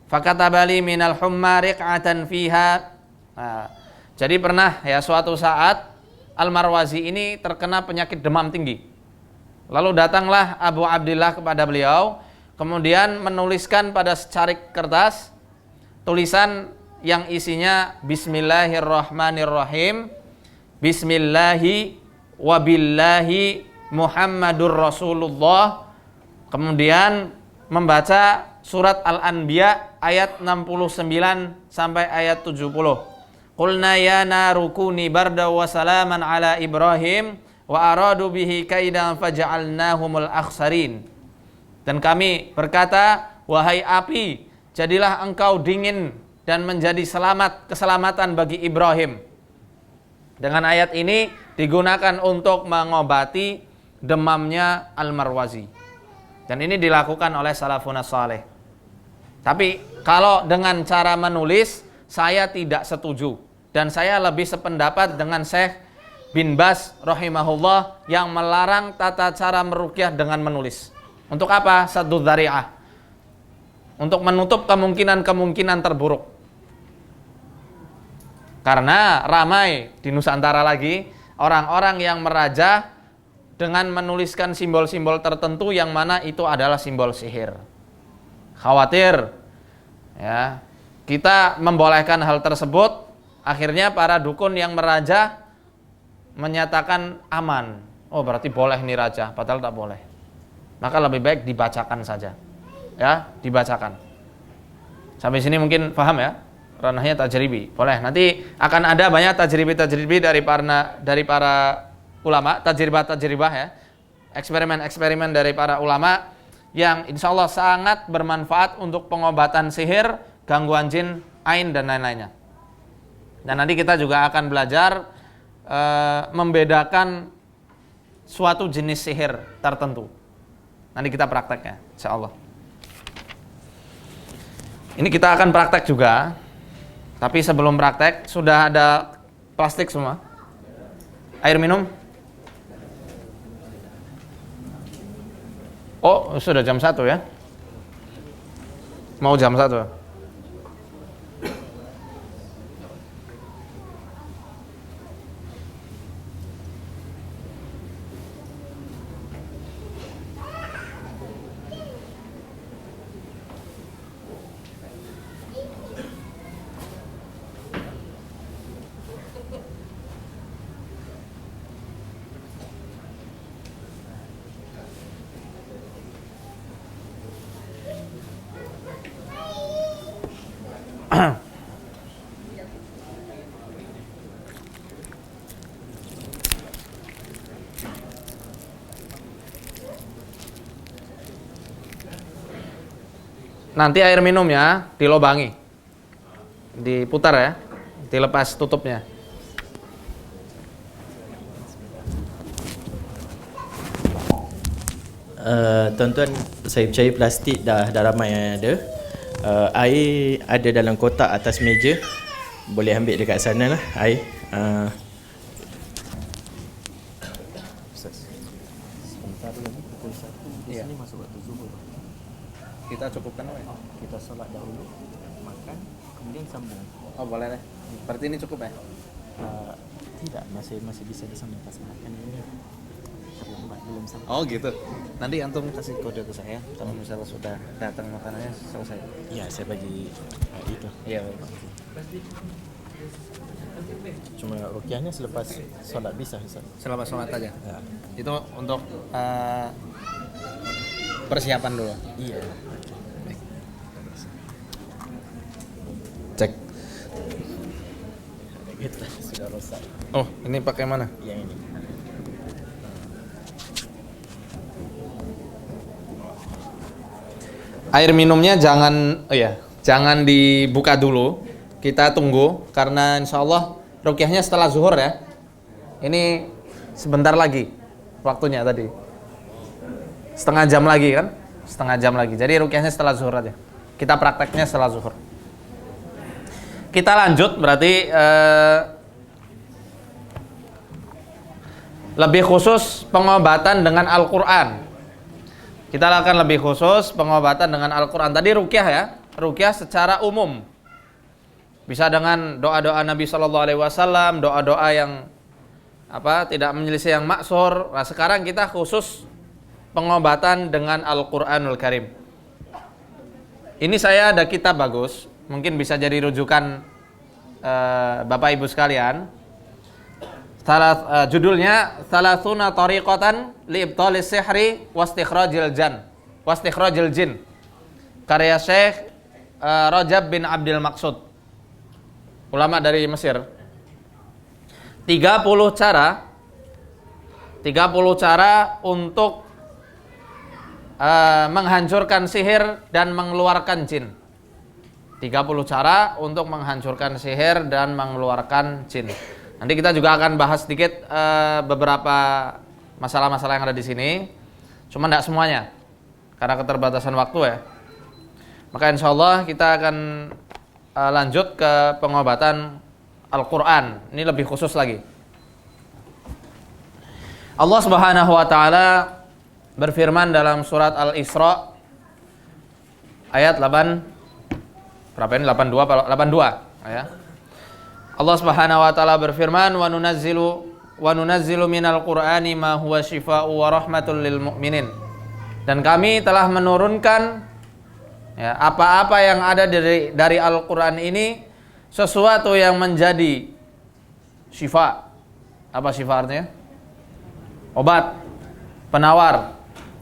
fakatabali minal humma riq'atan fiha. Nah, jadi pernah ya suatu saat Al-Marwazi ini terkena penyakit demam tinggi. Lalu datanglah Abu Abdillah kepada beliau, kemudian menuliskan pada secarik kertas tulisan yang isinya Bismillahirrahmanirrahim, Bismillahi wabillahi Muhammadur Rasulullah. Kemudian membaca surat Al-Anbiya ayat 69 sampai ayat 70. Qulna ya narukuni barda wa salaman ala Ibrahim wa aradu bihi kaidan faja'alnahumul akhsarin. Dan kami berkata, wahai api, jadilah engkau dingin dan menjadi keselamatan bagi Ibrahim. Dengan ayat ini digunakan untuk mengobati demamnya Al-Marwazi. Dan ini dilakukan oleh salafun salih. Tapi kalau dengan cara menulis, saya tidak setuju. Dan saya lebih sependapat dengan Syekh bin Baz rahimahullah yang melarang tata cara meruqyah dengan menulis. Untuk apa? Saddud dzari'ah. Untuk menutup kemungkinan-kemungkinan terburuk. Karena ramai di Nusantara lagi orang-orang yang merajah dengan menuliskan simbol-simbol tertentu yang mana itu adalah simbol sihir. Khawatir ya, kita membolehkan hal tersebut, akhirnya para dukun yang merajah menyatakan aman. Oh, berarti boleh nih raja, padahal tak boleh. Maka lebih baik dibacakan saja. Ya, dibacakan. Sampai sini mungkin paham ya? Ranahnya tajribi. Boleh. Nanti akan ada banyak tajribi dari para ulama, tajribah ya, eksperimen dari para ulama yang insya Allah sangat bermanfaat untuk pengobatan sihir, gangguan jin, ain dan lain-lainnya. Dan nanti kita juga akan belajar membedakan suatu jenis sihir tertentu. Nanti kita prakteknya, insya Allah. Ini kita akan praktek juga, tapi sebelum praktek sudah ada plastik semua. Air minum. Oh, sudah jam 1 ya? Mau jam 1? nanti air minumnya dilobangi, diputar ya, dilepas tutupnya. Tuan-tuan, saya percaya plastik dah ramai yang ada. Air ada dalam kotak atas meja, boleh ambil dekat sana lah air. Sebentar lagi pukul 1 di sini masuk waktu zuhur. Kita cukupkan ya? Kita solat dahulu, makan, kemudian sambung. Oh boleh deh. Berarti ini cukup ya? Tidak, masih bisa disambung pas makan ini. Terlambat belum sampai. Oh gitu. Nanti antum kasih kode ke saya kalau misalnya sudah datang makanannya selesai. Iya, saya bagi itu. Iya. Cuma rukyahnya selepas solat bisa Ustaz. Selamat sholat aja. Ya. Itu untuk persiapan dulu. Iya. Cek. Gitu sudah rusak. Oh, ini pakai mana? Yang ini. Air minumnya jangan dibuka dulu. Kita tunggu karena insya Allah rukyahnya setelah zuhur ya. Ini sebentar lagi waktunya tadi. Setengah jam lagi kan? Setengah jam lagi. Jadi rukyahnya setelah zuhur aja. Kita prakteknya setelah zuhur. Kita lanjut berarti lebih khusus pengobatan dengan Al-Quran. Kita akan lebih khusus pengobatan dengan Al-Quran. Tadi rukyah ya, rukyah secara umum. Bisa dengan doa-doa Nabi SAW, doa-doa yang tidak menyelisih yang maksur. Nah, sekarang kita khusus pengobatan dengan Al-Quranul Karim. Ini saya ada kitab bagus, mungkin bisa jadi rujukan Bapak Ibu sekalian. Judulnya Thalathuna Tariqatan Li'ibtalis Sihri Wastikhrajil Jin, karya Syekh Rajab bin Abdul Maqsud, ulama dari Mesir. 30 cara untuk menghancurkan sihir dan mengeluarkan jin. 30 cara untuk menghancurkan sihir dan mengeluarkan jin. Nanti kita juga akan bahas sedikit beberapa masalah-masalah yang ada di sini. Cuma tidak semuanya, karena keterbatasan waktu ya. Maka insya Allah kita akan lanjut ke pengobatan Al-Quran. Ini lebih khusus lagi. Allah Subhanahu wa ta'ala berfirman dalam surat Al-Isra ayat 82 ya. Allah Subhanahu wa taala berfirman, wa nunazzilu minal Qur'ani ma huwa syifaa'u wa rahmatul lil mu'minin. Dan kami telah menurunkan ya, apa-apa yang ada dari Al-Qur'an ini sesuatu yang menjadi syifa. Apa syifa artinya? Obat, penawar,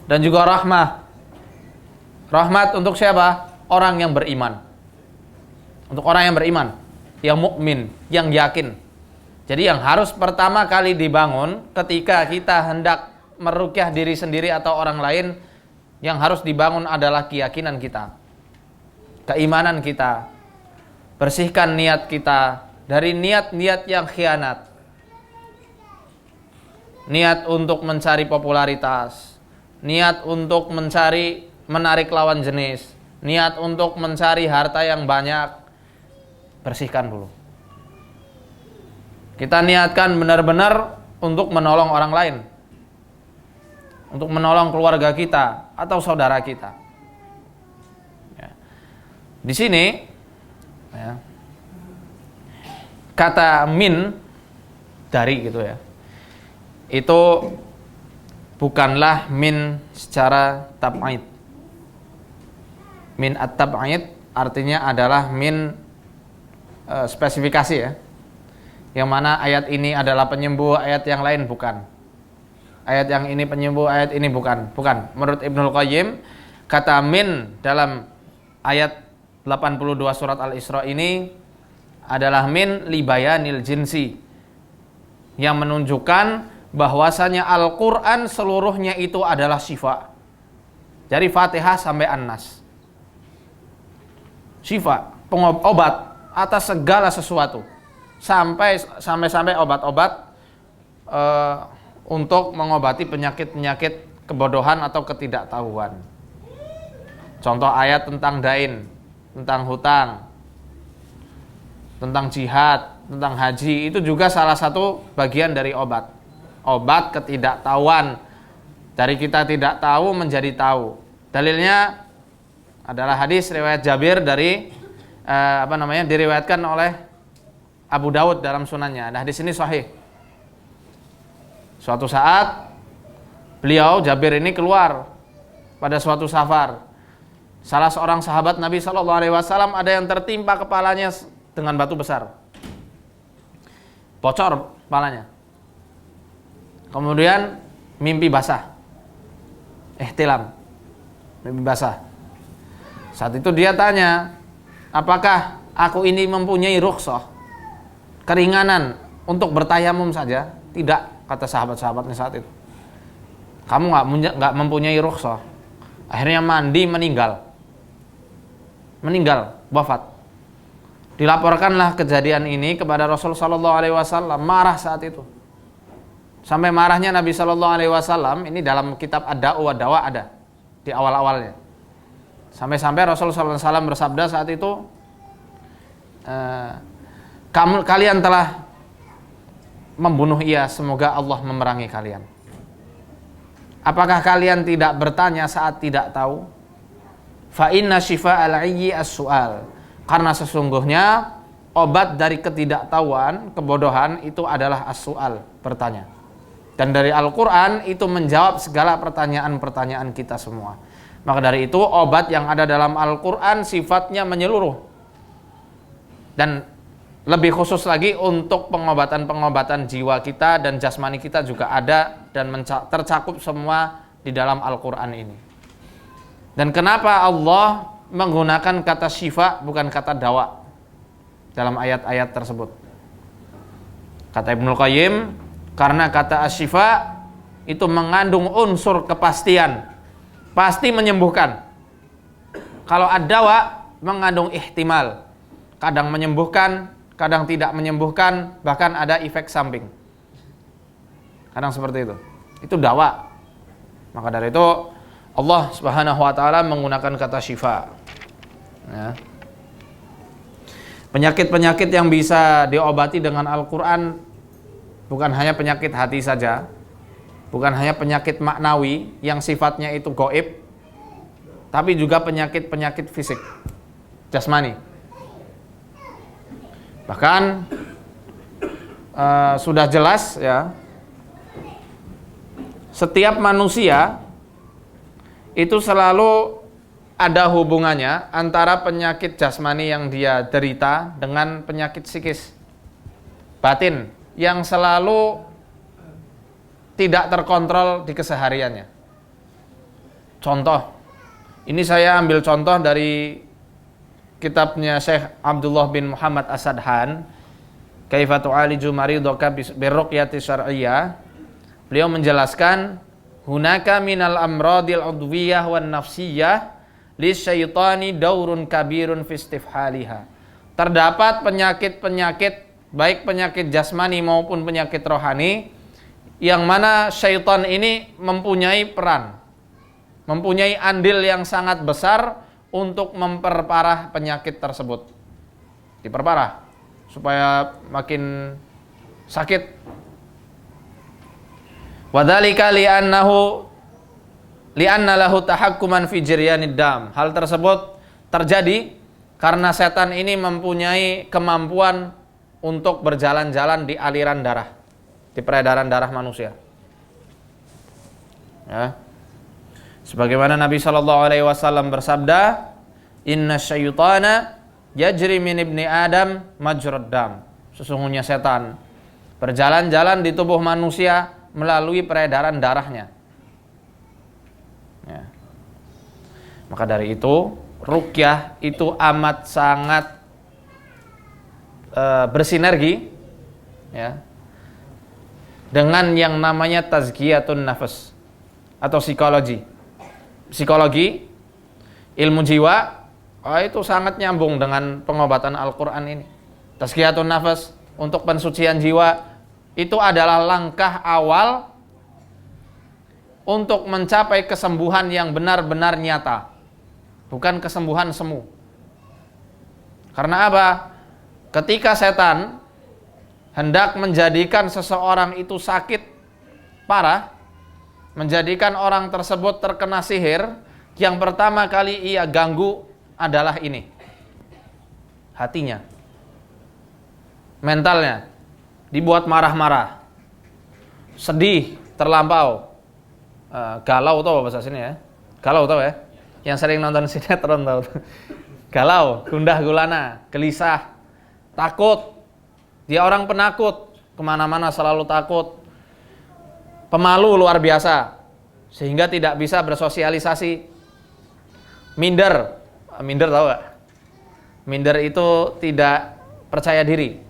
dan juga rahmah. Rahmat untuk siapa? Orang yang beriman. Untuk orang yang beriman, yang mukmin, yang yakin. Jadi yang harus pertama kali dibangun ketika kita hendak merukyah diri sendiri atau orang lain, yang harus dibangun adalah keyakinan kita, keimanan kita. Bersihkan niat kita dari niat-niat yang khianat, niat untuk mencari popularitas, niat untuk menarik lawan jenis, niat untuk mencari harta yang banyak. Bersihkan dulu. Kita niatkan benar-benar untuk menolong orang lain, untuk menolong keluarga kita atau saudara kita. Ya. Di sini, ya, kata min dari gitu ya, itu bukanlah min secara tab'id. Min at-tab'id artinya adalah min spesifikasi ya, yang mana ayat ini adalah penyembuh, ayat yang lain bukan. Ayat yang ini penyembuh, ayat ini bukan. Menurut Ibnul Qayyim, kata min dalam ayat 82 surat Al-Isra ini adalah min libayanil jinsi, yang menunjukkan bahwasanya Al-Quran seluruhnya itu adalah syifa, dari Fatihah sampai An-Nas. syifa, obat atas segala sesuatu. Sampai obat-obat untuk mengobati penyakit-penyakit kebodohan atau ketidaktahuan. Contoh ayat tentang dain, tentang hutang, tentang jihad, tentang haji, itu juga salah satu bagian dari obat. Obat ketidaktahuan. Dari kita tidak tahu menjadi tahu. Dalilnya adalah hadis riwayat Jabir dari diriwayatkan oleh Abu Dawud dalam sunannya. Nah, hadis ini sahih. Suatu saat beliau Jabir ini keluar pada suatu safar. Salah seorang sahabat Nabi SAW ada yang tertimpa kepalanya dengan batu besar. Bocor kepalanya. Kemudian mimpi basah. Ihtilam. Mimpi basah. Saat itu dia tanya, apakah aku ini mempunyai rukhsah, keringanan untuk bertayamum saja? Tidak, kata sahabat-sahabatnya saat itu. Kamu nggak mempunyai rukhsah. Akhirnya mandi, meninggal, wafat. Dilaporkanlah kejadian ini kepada Rasul sallallahu alaihi wasallam, marah saat itu. Sampai marahnya Nabi sallallahu alaihi wasallam, ini dalam kitab Ad-Da'u wa Dawa ada di awal-awalnya. Sampai-sampai Rasul sallallahu alaihi wasallam bersabda saat itu, kalian telah membunuh ia, semoga Allah memerangi kalian. Apakah kalian tidak bertanya saat tidak tahu? Fa inna shifa'al 'ayyi as-su'al. Karena sesungguhnya obat dari ketidaktahuan, kebodohan itu adalah as-su'al, bertanya. Dan dari Al-Qur'an itu menjawab segala pertanyaan-pertanyaan kita semua. Maka dari itu obat yang ada dalam Al-Qur'an sifatnya menyeluruh. Dan lebih khusus lagi untuk pengobatan-pengobatan jiwa kita dan jasmani kita juga ada dan tercakup semua di dalam Al-Qur'an ini. Dan kenapa Allah menggunakan kata syifa bukan kata dawa dalam ayat-ayat tersebut? Kata Ibnul Qayyim, karena kata asyifa itu mengandung unsur kepastian, pasti menyembuhkan. Kalau ad-dawa mengandung ihtimal, kadang menyembuhkan, kadang tidak menyembuhkan, bahkan ada efek samping. Kadang seperti itu. Itu dawa. Maka dari itu Allah Subhanahu wa taala menggunakan kata syifa. Ya. Penyakit-penyakit yang bisa diobati dengan Al-Qur'an bukan hanya penyakit hati saja, bukan hanya penyakit maknawi yang sifatnya itu gaib, tapi juga penyakit-penyakit fisik, jasmani. Bahkan sudah jelas ya, setiap manusia itu selalu ada hubungannya antara penyakit jasmani yang dia derita dengan penyakit psikis batin yang selalu tidak terkontrol di kesehariannya. Contoh, ini saya ambil contoh dari kitabnya Syekh Abdullah bin Muhammad As-Sadhan, Kaifa tu'aliju maridaka birruqyati syar'iyyah. Beliau menjelaskan, hunaka minal amradil udwiyah wan nafsiyah lisyaitani daurun kabirun fi istifhaliha. Terdapat penyakit-penyakit, baik penyakit jasmani maupun penyakit rohani, yang mana syaitan ini mempunyai peran, mempunyai andil yang sangat besar untuk memperparah penyakit tersebut. Diperparah supaya makin sakit. Wadzalika li'anna lahu tahakkuman fi jiryanid dam. Hal tersebut terjadi karena setan ini mempunyai kemampuan untuk berjalan-jalan di aliran darah, di peredaran darah manusia. Ya. Sebagaimana Nabi SAW bersabda, inna syaitana yajri min ibni Adam majrad dam. Sesungguhnya setan berjalan-jalan di tubuh manusia melalui peredaran darahnya. Ya. Maka dari itu ruqyah itu amat sangat bersinergi ya, dengan yang namanya tazkiyatun nafas atau psikologi, ilmu jiwa itu sangat nyambung dengan pengobatan Al-Quran ini. Tazkiyatun nafas untuk pensucian jiwa itu adalah langkah awal untuk mencapai kesembuhan yang benar-benar nyata, bukan kesembuhan semu. Karena apa? Ketika setan hendak menjadikan seseorang itu sakit parah, menjadikan orang tersebut terkena sihir, yang pertama kali ia ganggu adalah ini, hatinya, mentalnya, dibuat marah-marah, sedih, terlampau, galau, tahu bahasa sini ya, galau tahu ya, yang sering nonton sinetron tahu, galau, gundah gulana, gelisah, takut, dia orang penakut, kemana-mana selalu takut, pemalu luar biasa, sehingga tidak bisa bersosialisasi, minder tahu gak? Minder itu tidak percaya diri,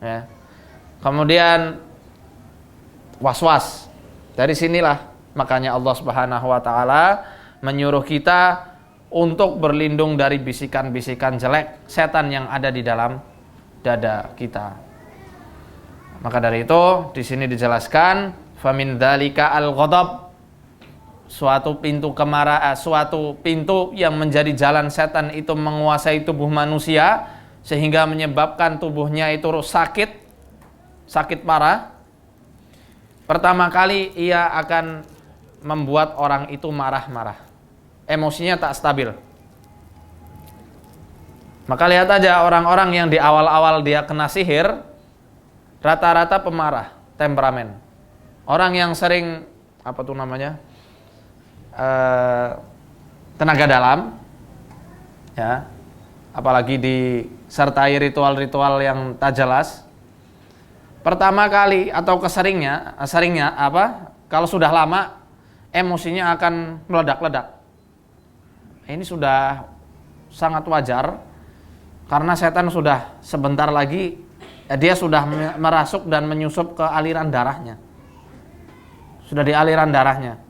ya. Kemudian was-was. Dari sinilah makanya Allah Subhanahu wa taala menyuruh kita untuk berlindung dari bisikan-bisikan jelek setan yang ada di dalam dada kita. Maka dari itu di sini dijelaskan famin dzalika al-ghadab, suatu pintu kemarahan, suatu pintu yang menjadi jalan setan itu menguasai tubuh manusia sehingga menyebabkan tubuhnya itu sakit parah. Pertama kali ia akan membuat orang itu marah-marah, emosinya tak stabil. Maka lihat aja orang-orang yang di awal-awal dia kena sihir, rata-rata pemarah, temperamen. Orang yang sering tenaga dalam, ya, apalagi disertai ritual-ritual yang tak jelas, pertama kali atau seringnya kalau sudah lama emosinya akan meledak-ledak. Ini sudah sangat wajar karena setan sudah sebentar lagi dia sudah merasuk dan menyusup ke aliran darahnya. Sudah di aliran darahnya.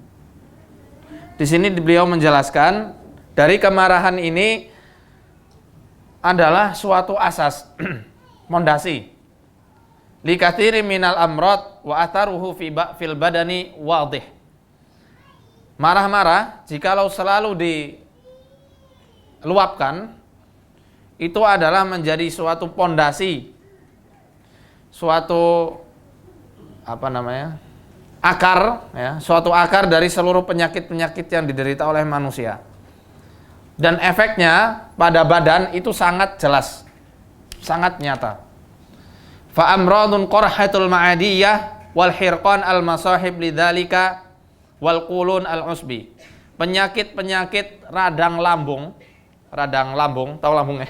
Di sini beliau menjelaskan dari kemarahan ini adalah suatu asas mondasi. Likatsiri minal amrad wa atharuhu fil badani wadih. Marah-marah jikalau selalu diluapkan itu adalah menjadi suatu pondasi, suatu akar, ya, suatu akar dari seluruh penyakit-penyakit yang diderita oleh manusia. Dan efeknya pada badan itu sangat jelas, sangat nyata. Fa amradun qarhatul ma'adiyah wal hirqan al masahib lidzalika wal qulun al usbi. Penyakit-penyakit radang lambung, tahu lambung ya?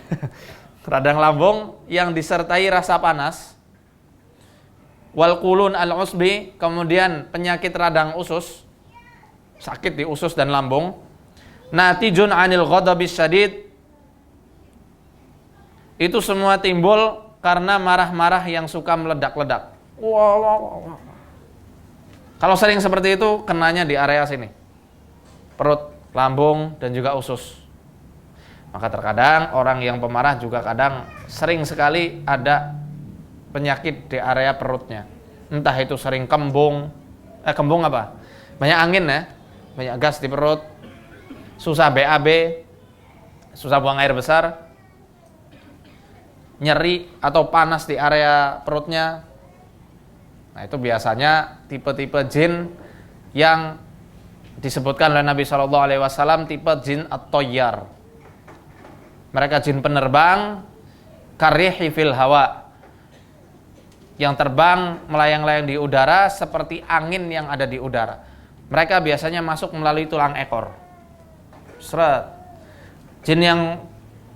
Radang lambung yang disertai rasa panas. Wal qulun al usbi, kemudian penyakit radang usus, sakit di usus dan lambung. Natijun anil ghadabis syadid, itu semua timbul karena marah-marah yang suka meledak-ledak. Kalau sering seperti itu kenanya di area sini, perut, lambung, dan juga usus. Maka terkadang orang yang pemarah juga kadang sering sekali ada penyakit di area perutnya. Entah itu sering kembung banyak angin ya, banyak gas di perut, susah BAB, susah buang air besar, nyeri atau panas di area perutnya. Nah, itu biasanya tipe-tipe jin yang disebutkan oleh Nabi SAW, tipe jin at-toyyar. Mereka jin penerbang, karihi fil hawa, yang terbang melayang-layang di udara seperti angin yang ada di udara. Mereka biasanya masuk melalui tulang ekor. Seret. Jin yang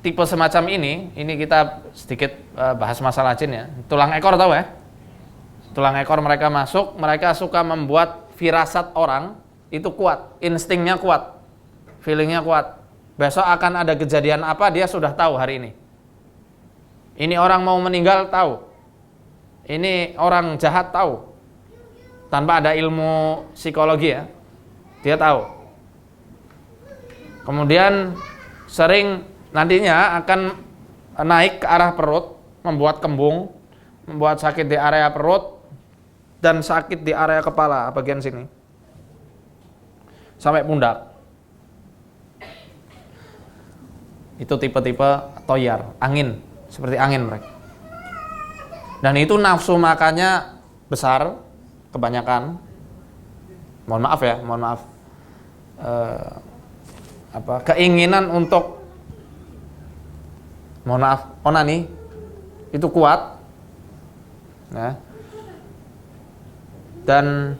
tipe semacam ini kita sedikit bahas masalah jin ya. Tulang ekor tahu ya? Tulang ekor mereka masuk, mereka suka membuat firasat orang itu kuat, instingnya kuat, feelingnya kuat. Besok akan ada kejadian apa dia sudah tahu hari ini. Ini orang mau meninggal tahu. Ini orang jahat tahu. Tanpa ada ilmu psikologi ya, dia tahu. Kemudian sering nantinya akan naik ke arah perut, membuat kembung, membuat sakit di area perut dan sakit di area kepala bagian sini sampai pundak. Itu tipe-tipe toyar, angin, seperti angin mereka. Dan itu nafsu makannya besar, kebanyakan. Mohon maaf ya, mohon maaf. Keinginan untuk, mohon maaf, onani itu kuat, ya. Dan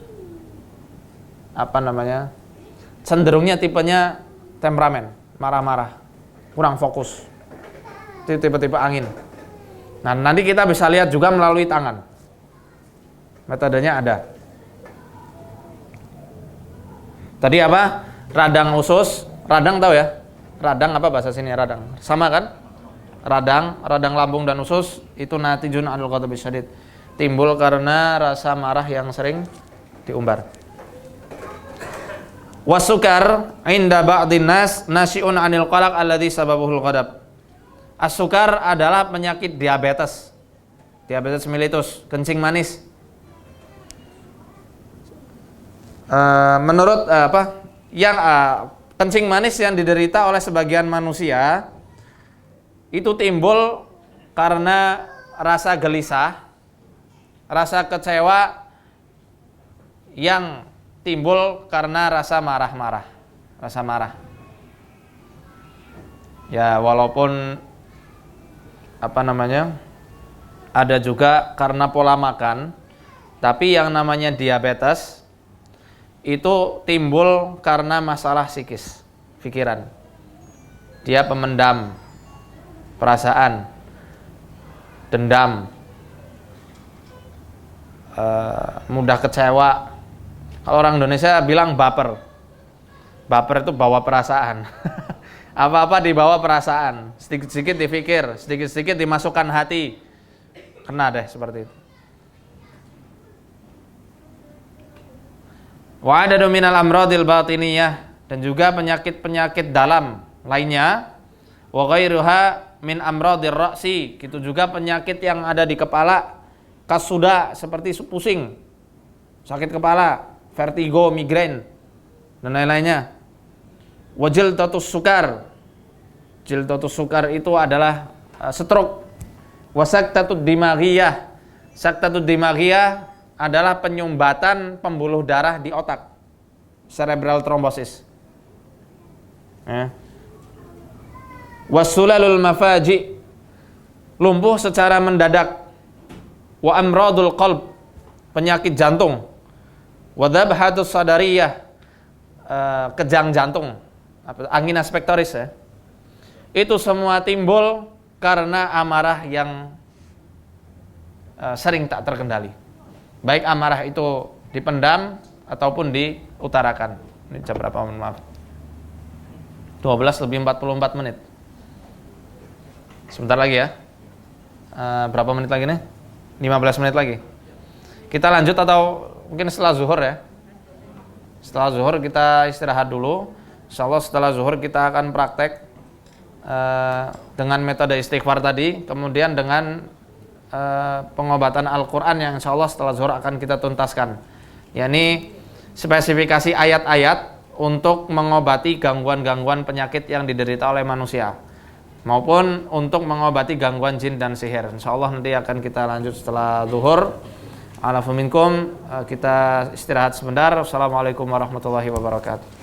cenderungnya tipenya temperamen, marah-marah, kurang fokus. Itu tipe-tipe angin. Nah, nanti kita bisa lihat juga melalui tangan. Metodenya ada. Tadi apa? Radang usus. Radang tahu ya? Radang apa bahasa sini radang? Sama kan? Radang lambung dan usus itu natijun anil ghadabi syadid. Timbul karena rasa marah yang sering diumbar. Wasukar inda ba'dhin nas nasyi'un anil qalaq alladhi sababuhul ghadab. As-sukar adalah penyakit diabetes. Diabetes mellitus, kencing manis. Menurut kencing manis yang diderita oleh sebagian manusia itu timbul karena rasa gelisah, rasa kecewa yang timbul karena rasa marah-marah, rasa marah. Ya, walaupun ada juga karena pola makan, tapi yang namanya diabetes itu timbul karena masalah psikis, pikiran. Dia pemendam perasaan, dendam, mudah kecewa. Kalau orang Indonesia bilang baper. Baper itu bawa perasaan. Apa-apa dibawa perasaan, sedikit-sedikit dipikir, sedikit-sedikit dimasukkan hati. Kena deh seperti itu. Wa adadu minal amradil batiniyah, dan juga penyakit-penyakit dalam lainnya. Wa ghairuha min amradir ra'si, itu juga penyakit yang ada di kepala, kasuda seperti pusing, sakit kepala, vertigo, migrain dan lain-lainnya. Wa jiltatus sukar. Jiltatus sukar itu adalah stroke. Wa saktatud dimaghiyah. Saktatud dimaghiyah adalah penyumbatan pembuluh darah di otak, cerebral thrombosis. Wasulalul mafaji, lumpuh secara mendadak. Wa amradul qalb, penyakit jantung. Wa dhabhatus sadariyah, kejang jantung, angina pectoris ya. Itu semua timbul karena amarah yang sering tak terkendali. Baik amarah itu dipendam ataupun diutarakan. Ini jam berapa? Maaf. 12 lebih 44 menit. Sebentar lagi ya. Berapa menit lagi nih? 15 menit lagi. Kita lanjut atau mungkin setelah zuhur ya? Setelah zuhur kita istirahat dulu. Insyaallah setelah zuhur kita akan praktek dengan metode istighfar tadi, kemudian dengan pengobatan Al-Quran yang insyaallah setelah zuhur akan kita tuntaskan, yakni spesifikasi ayat-ayat untuk mengobati gangguan-gangguan penyakit yang diderita oleh manusia maupun untuk mengobati gangguan jin dan sihir. Insyaallah nanti akan kita lanjut setelah zuhur. Alafu minkum, kita istirahat sebentar. Wassalamualaikum warahmatullahi wabarakatuh.